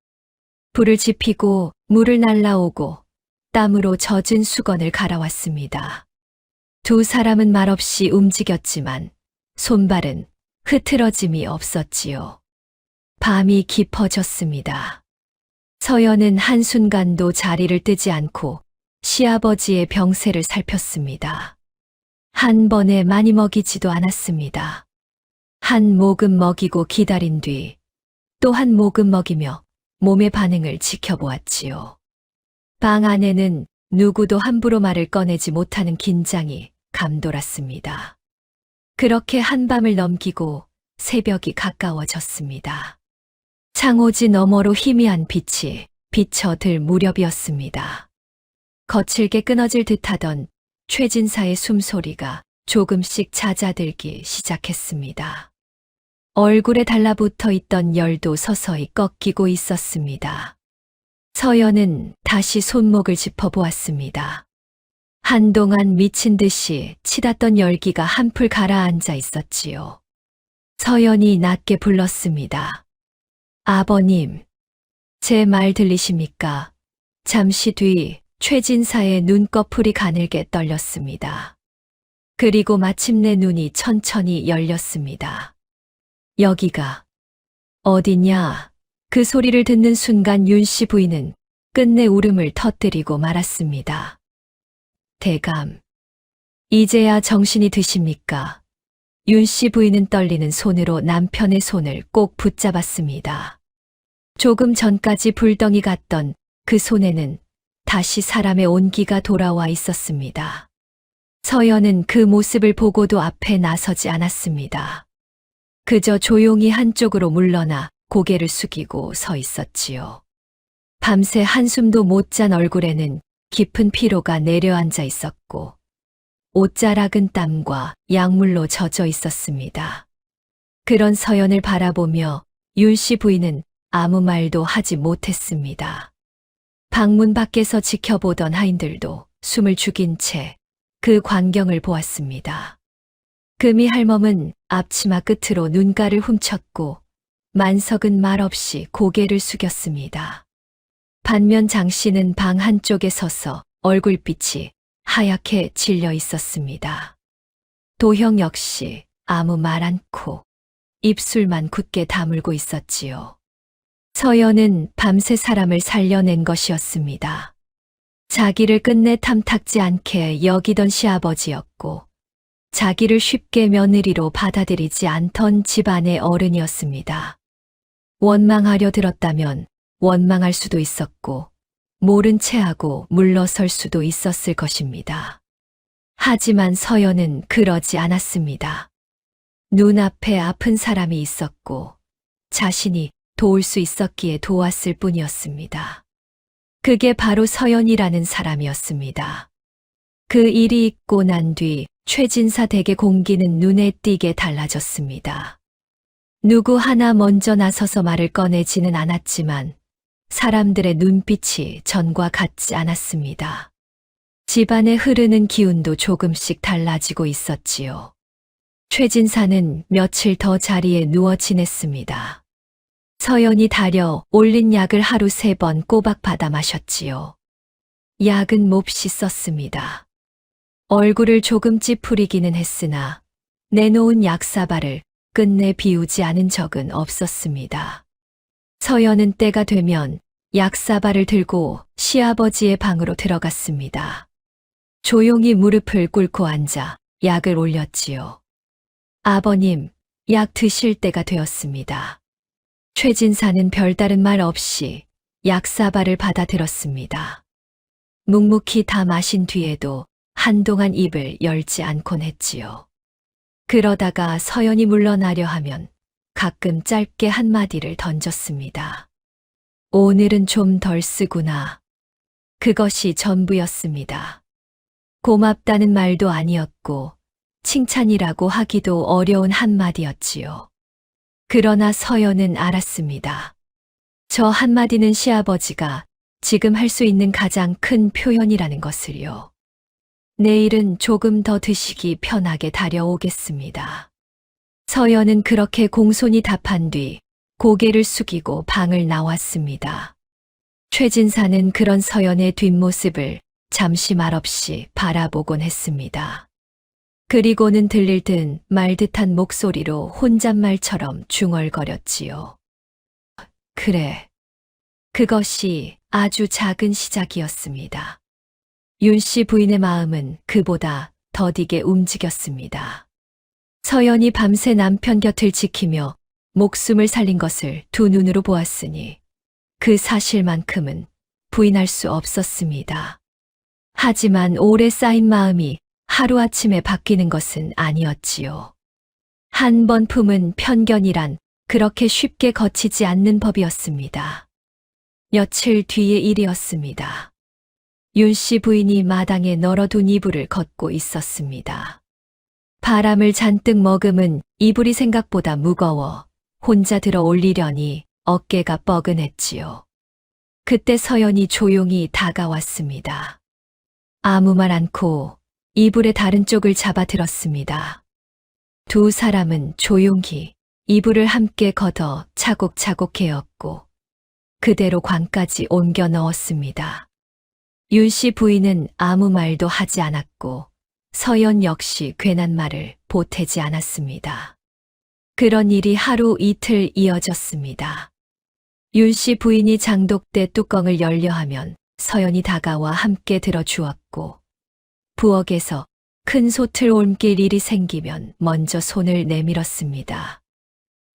불을 지피고 물을 날라오고 땀으로 젖은 수건을 갈아왔습니다. 두 사람은 말없이 움직였지만 손발은 흐트러짐이 없었지요. 밤이 깊어졌습니다. 서연은 한순간도 자리를 뜨지 않고 시아버지의 병세를 살폈습니다. 한 번에 많이 먹이지도 않았습니다. 한 모금 먹이고 기다린 뒤 또 한 모금 먹이며 몸의 반응을 지켜보았지요. 방 안에는 누구도 함부로 말을 꺼내지 못하는 긴장이 감돌았습니다. 그렇게 한밤을 넘기고 새벽이 가까워졌습니다. 창호지 너머로 희미한 빛이 비쳐들 무렵이었습니다. 거칠게 끊어질 듯하던 최진사의 숨소리가 조금씩 잦아들기 시작했습니다. 얼굴에 달라붙어 있던 열도 서서히 꺾이고 있었습니다. 서연은 다시 손목을 짚어보았습니다. 한동안 미친 듯이 치닫던 열기가 한풀 가라앉아 있었지요. 서연이 낮게 불렀습니다. 아버님, 제 말 들리십니까? 잠시 뒤 최진사의 눈꺼풀이 가늘게 떨렸습니다. 그리고 마침내 눈이 천천히 열렸습니다. 여기가 어디냐? 그 소리를 듣는 순간 윤 씨 부인은 끝내 울음을 터뜨리고 말았습니다. 대감, 이제야 정신이 드십니까? 윤 씨 부인은 떨리는 손으로 남편의 손을 꼭 붙잡았습니다. 조금 전까지 불덩이 같던 그 손에는 다시 사람의 온기가 돌아와 있었습니다. 서연은 그 모습을 보고도 앞에 나서지 않았습니다. 그저 조용히 한쪽으로 물러나 고개를 숙이고 서 있었지요. 밤새 한숨도 못 잔 얼굴에는 깊은 피로가 내려앉아 있었고 옷자락은 땀과 약물로 젖어 있었습니다. 그런 서연을 바라보며 윤 씨 부인은 아무 말도 하지 못했습니다. 방문 밖에서 지켜보던 하인들도 숨을 죽인 채 그 광경을 보았습니다. 금이 할멈은 앞치마 끝으로 눈가를 훔쳤고 만석은 말없이 고개를 숙였습니다. 반면 장 씨는 방 한쪽에 서서 얼굴빛이 하얗게 질려 있었습니다. 도형 역시 아무 말 않고 입술만 굳게 다물고 있었지요. 서연은 밤새 사람을 살려낸 자기를 끝내 탐탁지 않게 여기던 시아버지였고 자기를 쉽게 며느리로 받아들이지 않던 집안의 어른이었습니다. 원망하려 들었다면 원망할 수도 있었고, 모른 체하고 물러설 수도 있었을 것입니다. 하지만 서연은 그러지 않았습니다. 눈앞에 아픈 사람이 있었고, 자신이 도울 수 있었기에 도왔을 뿐이었습니다. 그게 바로 서연이라는 사람이었습니다. 그 일이 있고 난 뒤 최진사 댁의 공기는 눈에 띄게 달라졌습니다. 누구 하나 먼저 나서서 말을 꺼내지는 않았지만 사람들의 눈빛이 전과 같지 않았습니다. 집안에 흐르는 기운도 조금씩 달라지고 있었지요. 최진사는 며칠 더 자리에 누워 지냈습니다. 서연이 다려 올린 약을 하루 3번 꼬박 받아 마셨지요. 약은 몹시 썼습니다. 얼굴을 조금 찌푸리기는 했으나 내놓은 약사발을 끝내 비우지 않은 적은 없었습니다. 서연은 때가 되면 약사발을 들고 시아버지의 방으로 들어갔습니다. 조용히 무릎을 꿇고 앉아 약을 올렸지요. 아버님, 약 드실 때가 되었습니다. 최진사는 별다른 말 없이 약사발을 받아들었습니다. 묵묵히 다 마신 뒤에도 한동안 입을 열지 않곤 했지요. 그러다가 서연이 물러나려 하면 가끔 짧게 한마디를 던졌습니다. 오늘은 좀 덜 쓰구나. 그것이 전부였습니다. 고맙다는 말도 아니었고 칭찬이라고 하기도 어려운 한마디였지요. 그러나 서연은 알았습니다. 저 한마디는 시아버지가 지금 할 수 있는 가장 큰 표현이라는 것을요. 내일은 조금 더 드시기 편하게 다려오겠습니다. 서연은 그렇게 공손히 답한 뒤 고개를 숙이고 방을 나왔습니다. 최진사는 그런 서연의 뒷모습을 잠시 말없이 바라보곤 했습니다. 그리고는 들릴 듯 말 듯한 목소리로 혼잣말처럼 중얼거렸지요. 그래. 그것이 아주 작은 시작이었습니다. 윤 씨 부인의 마음은 그보다 더디게 움직였습니다. 서연이 밤새 남편 곁을 지키며 목숨을 살린 것을 두 눈으로 보았으니 그 사실만큼은 부인할 수 없었습니다. 하지만 오래 쌓인 마음이 하루아침에 바뀌는 것은 아니었지요. 한 번 품은 편견이란 그렇게 쉽게 거치지 않는 법이었습니다. 며칠 뒤의 일이었습니다. 윤 씨 부인이 마당에 널어둔 이불을 걷고 있었습니다. 바람을 잔뜩 머금은 이불이 생각보다 무거워 혼자 들어 올리려니 어깨가 뻐근했지요. 그때 서연이 조용히 다가왔습니다. 아무 말 않고 이불의 다른 쪽을 잡아들었습니다. 두 사람은 조용히 이불을 함께 걷어 차곡차곡 개었고 그대로 관까지 옮겨 넣었습니다. 윤 씨 부인은 아무 말도 하지 않았고 서연 역시 괜한 말을 보태지 않았습니다. 그런 일이 하루 이틀 이어졌습니다. 윤 씨 부인이 장독대 뚜껑을 열려 하면 서연이 다가와 함께 들어주었고 부엌에서 큰 솥을 옮길 일이 생기면 먼저 손을 내밀었습니다.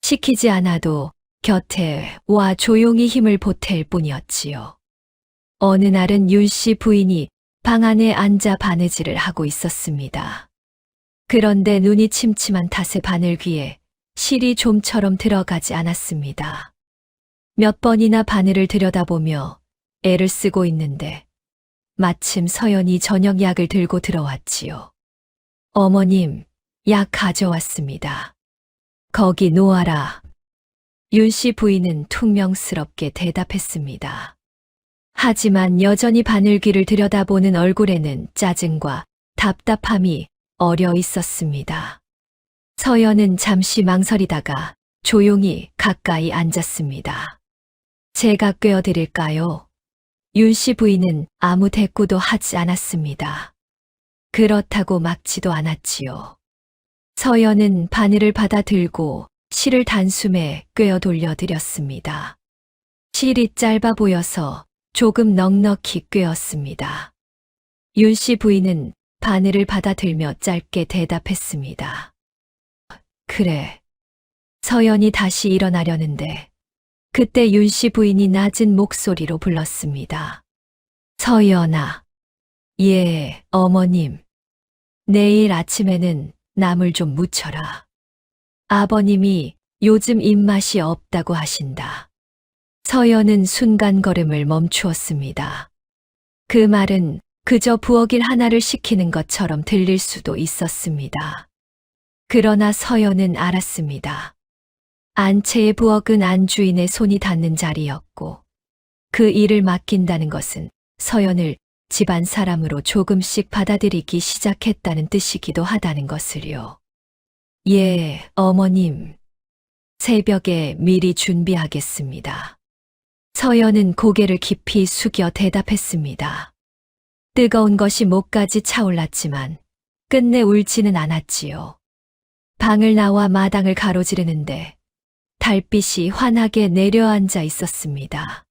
시키지 않아도 곁에 와 조용히 힘을 보탤 뿐이었지요. 어느 날은 윤 씨 부인이 방 안에 앉아 바느질을 하고 있었습니다. 그런데 눈이 침침한 탓에 바늘귀에 실이 좀처럼 들어가지 않았습니다. 몇 번이나 바늘을 들여다보며 애를 쓰고 있는데 마침 서연이 저녁약을 들고 들어왔지요. 어머님, 약 가져왔습니다. 거기 놓아라. 윤 씨 부인은 퉁명스럽게 대답했습니다. 하지만 여전히 바늘귀를 들여다보는 얼굴에는 짜증과 답답함이 어려 있었습니다. 서연은 잠시 망설이다가 조용히 가까이 앉았습니다. 제가 꿰어드릴까요? 윤 씨 부인은 아무 대꾸도 하지 않았습니다. 그렇다고 막지도 않았지요. 서연은 바늘을 받아 들고 실을 단숨에 꿰어 돌려드렸습니다. 실이 짧아 보여서 조금 넉넉히 꿰었습니다. 윤 씨 부인은 바늘을 받아들며 짧게 대답했습니다. 그래. 서연이 다시 일어나려는데 그때 윤 씨 부인이 낮은 목소리로 불렀습니다. 서연아. 예, 어머님. 내일 아침에는 나물 좀 무쳐라. 아버님이 요즘 입맛이 없다고 하신다. 서연은 순간 걸음을 멈추었습니다. 그 말은 그저 부엌일 하나를 시키는 것처럼 들릴 수도 있었습니다. 그러나 서연은 알았습니다. 안채의 부엌은 안주인의 손이 닿는 자리였고 그 일을 맡긴다는 것은 서연을 집안 사람으로 조금씩 받아들이기 시작했다는 뜻이기도 하다는 것을요. 예, 어머님. 새벽에 미리 준비하겠습니다. 서연은 고개를 깊이 숙여 대답했습니다. 뜨거운 것이 목까지 차올랐지만 끝내 울지는 않았지요. 방을 나와 마당을 가로지르는데 달빛이 환하게 내려앉아 있었습니다.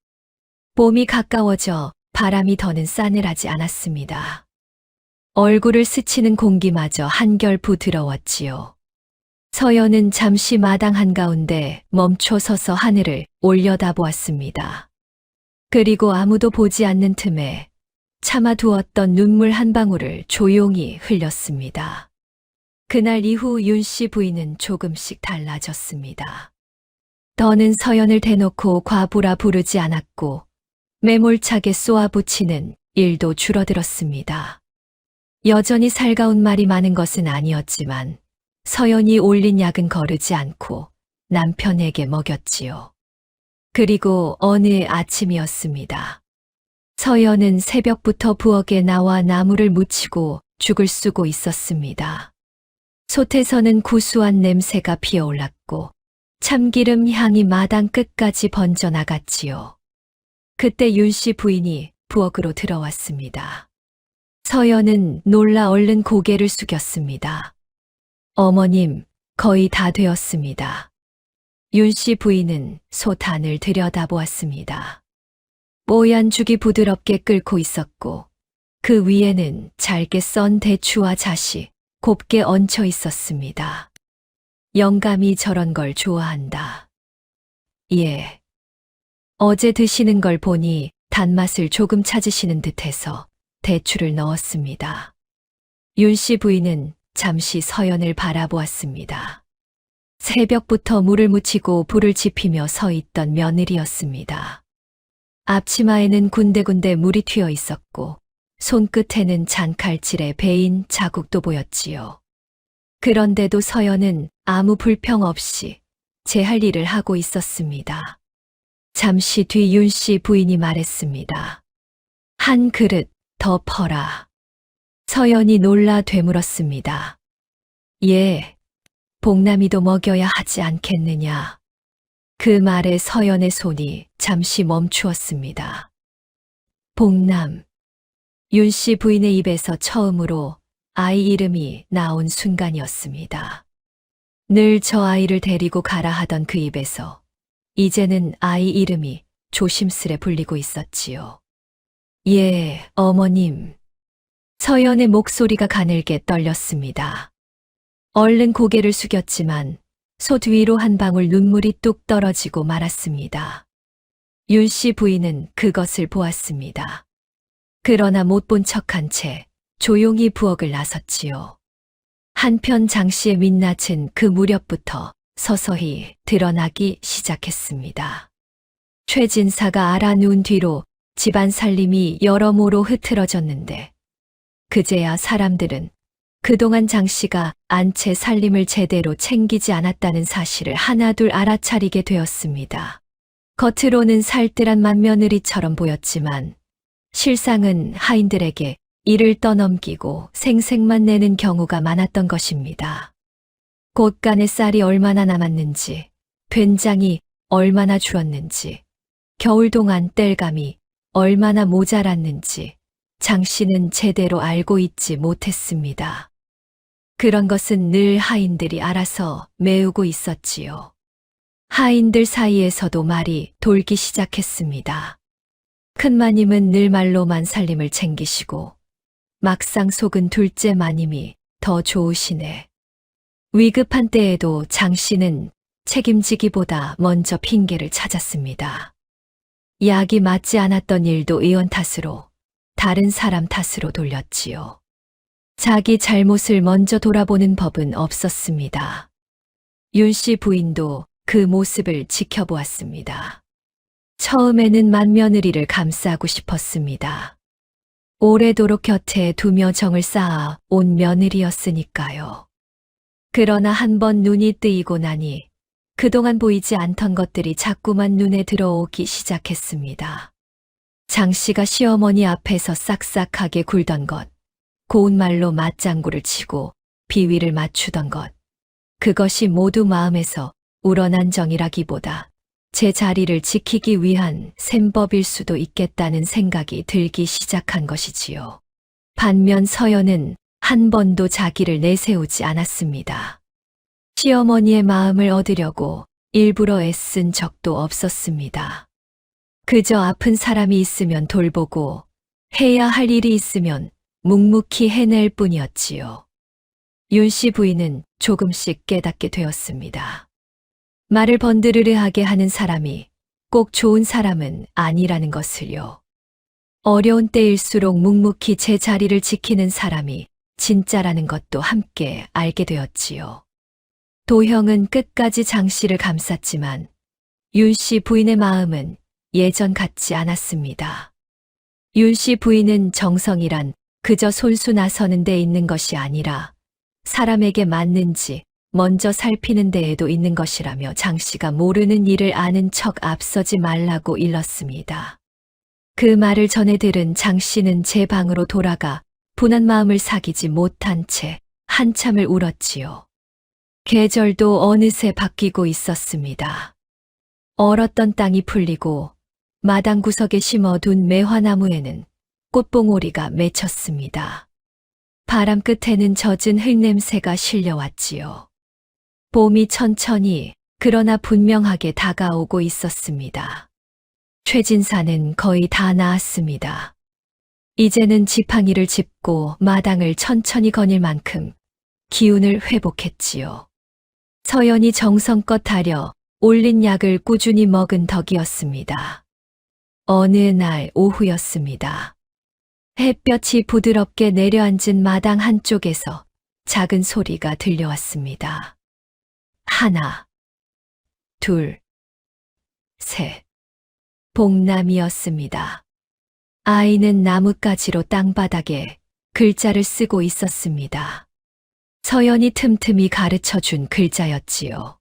봄이 가까워져 바람이 더는 싸늘하지 않았습니다. 얼굴을 스치는 공기마저 한결 부드러웠지요. 서연은 잠시 마당 한가운데 멈춰 서서 하늘을 올려다보았습니다. 그리고 아무도 보지 않는 틈에 참아두었던 눈물 한 방울을 조용히 흘렸습니다. 그날 이후 윤 씨 부인은 조금씩 달라졌습니다. 더는 서연을 대놓고 과부라 부르지 않았고 매몰차게 쏘아붙이는 일도 줄어들었습니다. 여전히 살가운 말이 많은 것은 아니었지만 서연이 올린 약은 거르지 않고 남편에게 먹였지요. 그리고 어느 아침이었습니다. 서연은 새벽부터 부엌에 나와 나무를 묻히고 죽을 쓰고 있었습니다. 솥에서는 구수한 냄새가 피어올랐고 참기름 향이 마당 끝까지 번져나갔지요. 그때 윤 씨 부인이 부엌으로 들어왔습니다. 서연은 놀라 얼른 고개를 숙였습니다. 어머님, 거의 다 되었습니다. 윤 씨 부인은 솥 안을 들여다보았습니다. 뽀얀 죽이 부드럽게 끓고 있었고 그 위에는 잘게 썬 대추와 잣이 곱게 얹혀 있었습니다. 영감이 저런 걸 좋아한다. 예. 어제 드시는 걸 보니 단맛을 조금 찾으시는 듯해서 대추를 넣었습니다. 윤 씨 부인은 잠시 서연을 바라보았습니다. 새벽부터 물을 묻히고 불을 지피며 서 있던 며느리였습니다. 앞치마에는 군데군데 물이 튀어 있었고 손끝에는 잔칼질에 베인 자국도 보였지요. 그런데도 서연은 아무 불평 없이 제 할 일을 하고 있었습니다. 잠시 뒤 윤 씨 부인이 말했습니다. 한 그릇 더 퍼라. 서연이 놀라 되물었습니다. 예, 복남이도 먹여야 하지 않겠느냐. 그 말에 서연의 손이 잠시 멈추었습니다. 복남. 윤 씨 부인의 입에서 처음으로 아이 이름이 나온 순간이었습니다. 늘 저 아이를 데리고 가라 하던 그 입에서 이제는 아이 이름이 조심스레 불리고 있었지요. 예, 어머님. 서연의 목소리가 가늘게 떨렸습니다. 얼른 고개를 숙였지만 솥 위로 한 방울 눈물이 뚝 떨어지고 말았습니다. 윤 씨 부인은 그것을 보았습니다. 그러나 못 본 척한 채 조용히 부엌을 나섰지요. 한편 장 씨의 민낯은 그 무렵부터 서서히 드러나기 시작했습니다. 최진사가 알아누운 뒤로 집안 살림이 여러모로 흐트러졌는데 그제야 사람들은 그동안 장 씨가 안채 살림을 제대로 챙기지 않았다는 사실을 하나둘 알아차리게 되었습니다. 겉으로는 살뜰한 맏며느리처럼 보였지만 실상은 하인들에게 일을 떠넘기고 생색만 내는 경우가 많았던 것입니다. 곳간에 쌀이 얼마나 남았는지, 된장이 얼마나 줄었는지, 겨울 동안 땔감이 얼마나 모자랐는지 장 씨는 제대로 알고 있지 못했습니다. 그런 것은 늘 하인들이 알아서 메우고 있었지요. 하인들 사이에서도 말이 돌기 시작했습니다. 큰마님은 늘 말로만 살림을 챙기시고 막상 속은 둘째 마님이 더 좋으시네. 위급한 때에도 장 씨는 책임지기보다 먼저 핑계를 찾았습니다. 약이 맞지 않았던 일도 의원 탓으로, 다른 사람 탓으로 돌렸지요. 자기 잘못을 먼저 돌아보는 법은 없었습니다. 윤 씨 부인도 그 모습을 지켜보았습니다. 처음에는 맏며느리를 감싸고 싶었습니다. 오래도록 곁에 두며 정을 쌓아 온 며느리였으니까요. 그러나 한번 눈이 뜨이고 나니 그동안 보이지 않던 것들이 자꾸만 눈에 들어오기 시작했습니다. 장 씨가 시어머니 앞에서 싹싹하게 굴던 것, 고운 말로 맞장구를 치고 비위를 맞추던 것, 그것이 모두 마음에서 우러난 정이라기보다 제 자리를 지키기 위한 셈법일 수도 있겠다는 생각이 들기 시작한 것이지요. 반면 서연은 한 번도 자기를 내세우지 않았습니다. 시어머니의 마음을 얻으려고 일부러 애쓴 적도 없었습니다. 그저 아픈 사람이 있으면 돌보고 해야 할 일이 있으면 묵묵히 해낼 뿐이었지요. 윤 씨 부인은 조금씩 깨닫게 되었습니다. 말을 번드르르하게 하는 사람이 꼭 좋은 사람은 아니라는 것을요. 어려운 때일수록 묵묵히 제 자리를 지키는 사람이 진짜라는 것도 함께 알게 되었지요. 도형은 끝까지 장 씨를 감쌌지만 윤 씨 부인의 마음은 예전 같지 않았습니다. 윤 씨 부인은 정성이란 그저 손수 나서는 데 있는 것이 아니라 사람에게 맞는지 먼저 살피는 데에도 있는 것이라며 장 씨가 모르는 일을 아는 척 앞서지 말라고 일렀습니다. 그 말을 전해 들은 장 씨는 제 방으로 돌아가 분한 마음을 사귀지 못한 채 한참을 울었지요. 계절도 어느새 바뀌고 있었습니다. 얼었던 땅이 풀리고 마당 구석에 심어둔 매화나무에는 꽃봉오리가 맺혔습니다. 바람 끝에는 젖은 흙냄새가 실려왔지요. 봄이 천천히 그러나 분명하게 다가오고 있었습니다. 최진사는 거의 다 나았습니다. 이제는 지팡이를 짚고 마당을 천천히 거닐 만큼 기운을 회복했지요. 서연이 정성껏 다려 올린 약을 꾸준히 먹은 덕이었습니다. 어느 날 오후였습니다. 햇볕이 부드럽게 내려앉은 마당 한쪽에서 작은 소리가 들려왔습니다. 하나, 둘, 셋. 복남이었습니다. 아이는 나뭇가지로 땅바닥에 글자를 쓰고 있었습니다. 서연이 틈틈이 가르쳐준 글자였지요.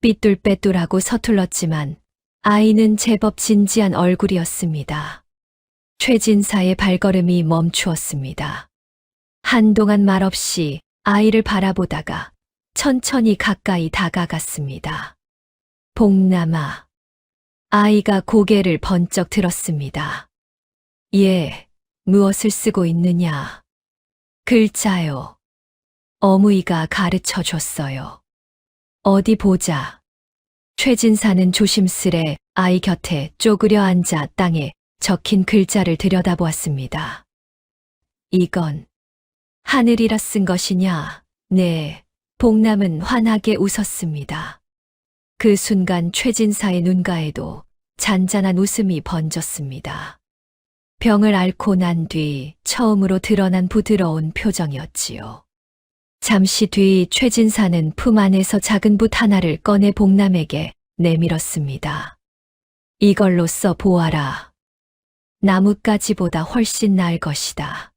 삐뚤빼뚤하고 서툴렀지만 아이는 제법 진지한 얼굴이었습니다. 최진사의 발걸음이 멈추었습니다. 한동안 말없이 아이를 바라보다가 천천히 가까이 다가갔습니다. 복남아. 아이가 고개를 번쩍 들었습니다. 예, 무엇을 쓰고 있느냐? 글자요. 어무이가 가르쳐 줬어요. 어디 보자. 최진사는 조심스레 아이 곁에 쪼그려 앉아 땅에 적힌 글자를 들여다보았습니다. 이건 하늘이라 쓴 것이냐? 네. 복남은 환하게 웃었습니다. 그 순간 최진사의 눈가에도 잔잔한 웃음이 번졌습니다. 병을 앓고 난 뒤 처음으로 드러난 부드러운 표정이었지요. 잠시 뒤 최진사는 품 안에서 작은 붓 하나를 꺼내 복남에게 내밀었습니다. 이걸로 써 보아라. 나뭇가지보다 훨씬 나을 것이다.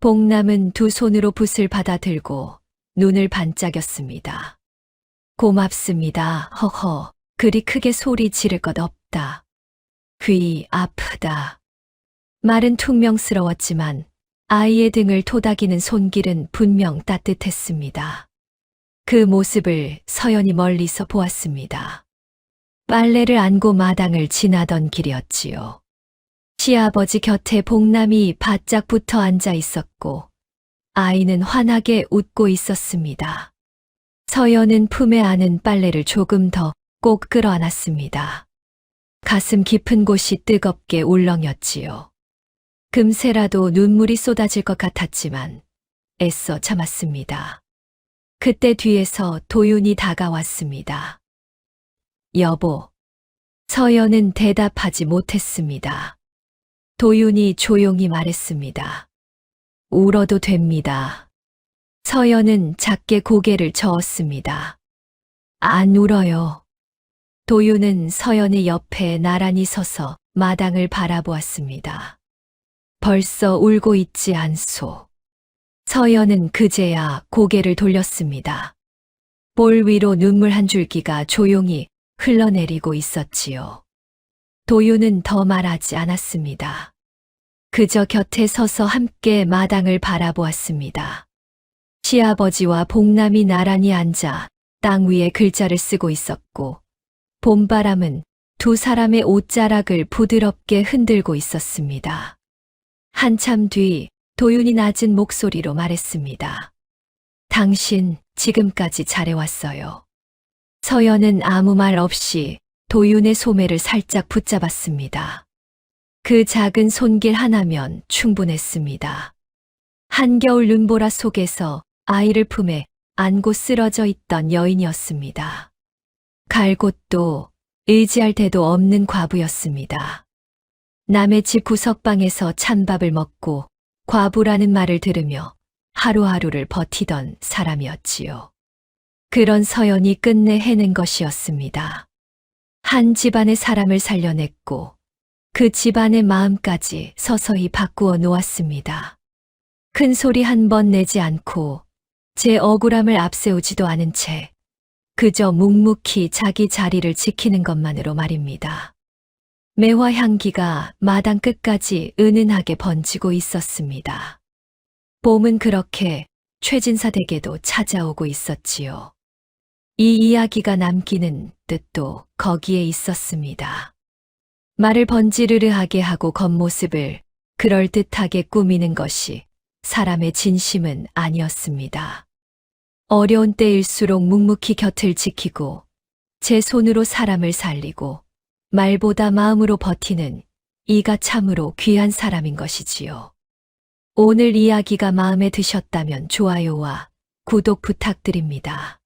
복남은 두 손으로 붓을 받아들고 눈을 반짝였습니다. 고맙습니다. 허허, 그리 크게 소리 지를 것 없다. 귀 아프다. 말은 퉁명스러웠지만 아이의 등을 토닥이는 손길은 분명 따뜻했습니다. 그 모습을 서연이 멀리서 보았습니다. 빨래를 안고 마당을 지나던 길이었지요. 시아버지 곁에 복남이 바짝 붙어 앉아 있었고 아이는 환하게 웃고 있었습니다. 서연은 품에 안은 빨래를 조금 더 꼭 끌어안았습니다. 가슴 깊은 곳이 뜨겁게 울렁였지요. 금세라도 눈물이 쏟아질 것 같았지만 애써 참았습니다. 그때 뒤에서 도윤이 다가왔습니다. 여보. 서연은 대답하지 못했습니다. 도윤이 조용히 말했습니다. 울어도 됩니다. 서연은 작게 고개를 저었습니다. 안 울어요. 도윤은 서연의 옆에 나란히 서서 마당을 바라보았습니다. 벌써 울고 있지 않소. 서연은 그제야 고개를 돌렸습니다. 볼 위로 눈물 한 줄기가 조용히 흘러내리고 있었지요. 도윤은 더 말하지 않았습니다. 그저 곁에 서서 함께 마당을 바라보았습니다. 시아버지와 복남이 나란히 앉아 땅 위에 글자를 쓰고 있었고, 봄바람은 두 사람의 옷자락을 부드럽게 흔들고 있었습니다. 한참 뒤 도윤이 낮은 목소리로 말했습니다. 당신 지금까지 잘해왔어요. 서연은 아무 말 없이 도윤의 소매를 살짝 붙잡았습니다. 그 작은 손길 하나면 충분했습니다. 한겨울 눈보라 속에서 아이를 품에 안고 쓰러져 있던 여인이었습니다. 갈 곳도 의지할 데도 없는 과부였습니다. 남의 집 구석방에서 찬밥을 먹고 과부라는 말을 들으며 하루하루를 버티던 사람이었지요. 그런 서연이 끝내 해낸 것이었습니다. 한 집안의 사람을 살려냈고 그 집안의 마음까지 서서히 바꾸어 놓았습니다. 큰 소리 한 번 내지 않고 제 억울함을 앞세우지도 않은 채 그저 묵묵히 자기 자리를 지키는 것만으로 말입니다. 매화 향기가 마당 끝까지 은은하게 번지고 있었습니다. 봄은 그렇게 최진사 댁에도 찾아오고 있었지요. 이 이야기가 남기는 뜻도 거기에 있었습니다. 말을 번지르르하게 하고 겉모습을 그럴듯하게 꾸미는 것이 사람의 진심은 아니었습니다. 어려운 때일수록 묵묵히 곁을 지키고 제 손으로 사람을 살리고 말보다 마음으로 버티는 이가 참으로 귀한 사람인 것이지요. 오늘 이야기가 마음에 드셨다면 좋아요와 구독 부탁드립니다.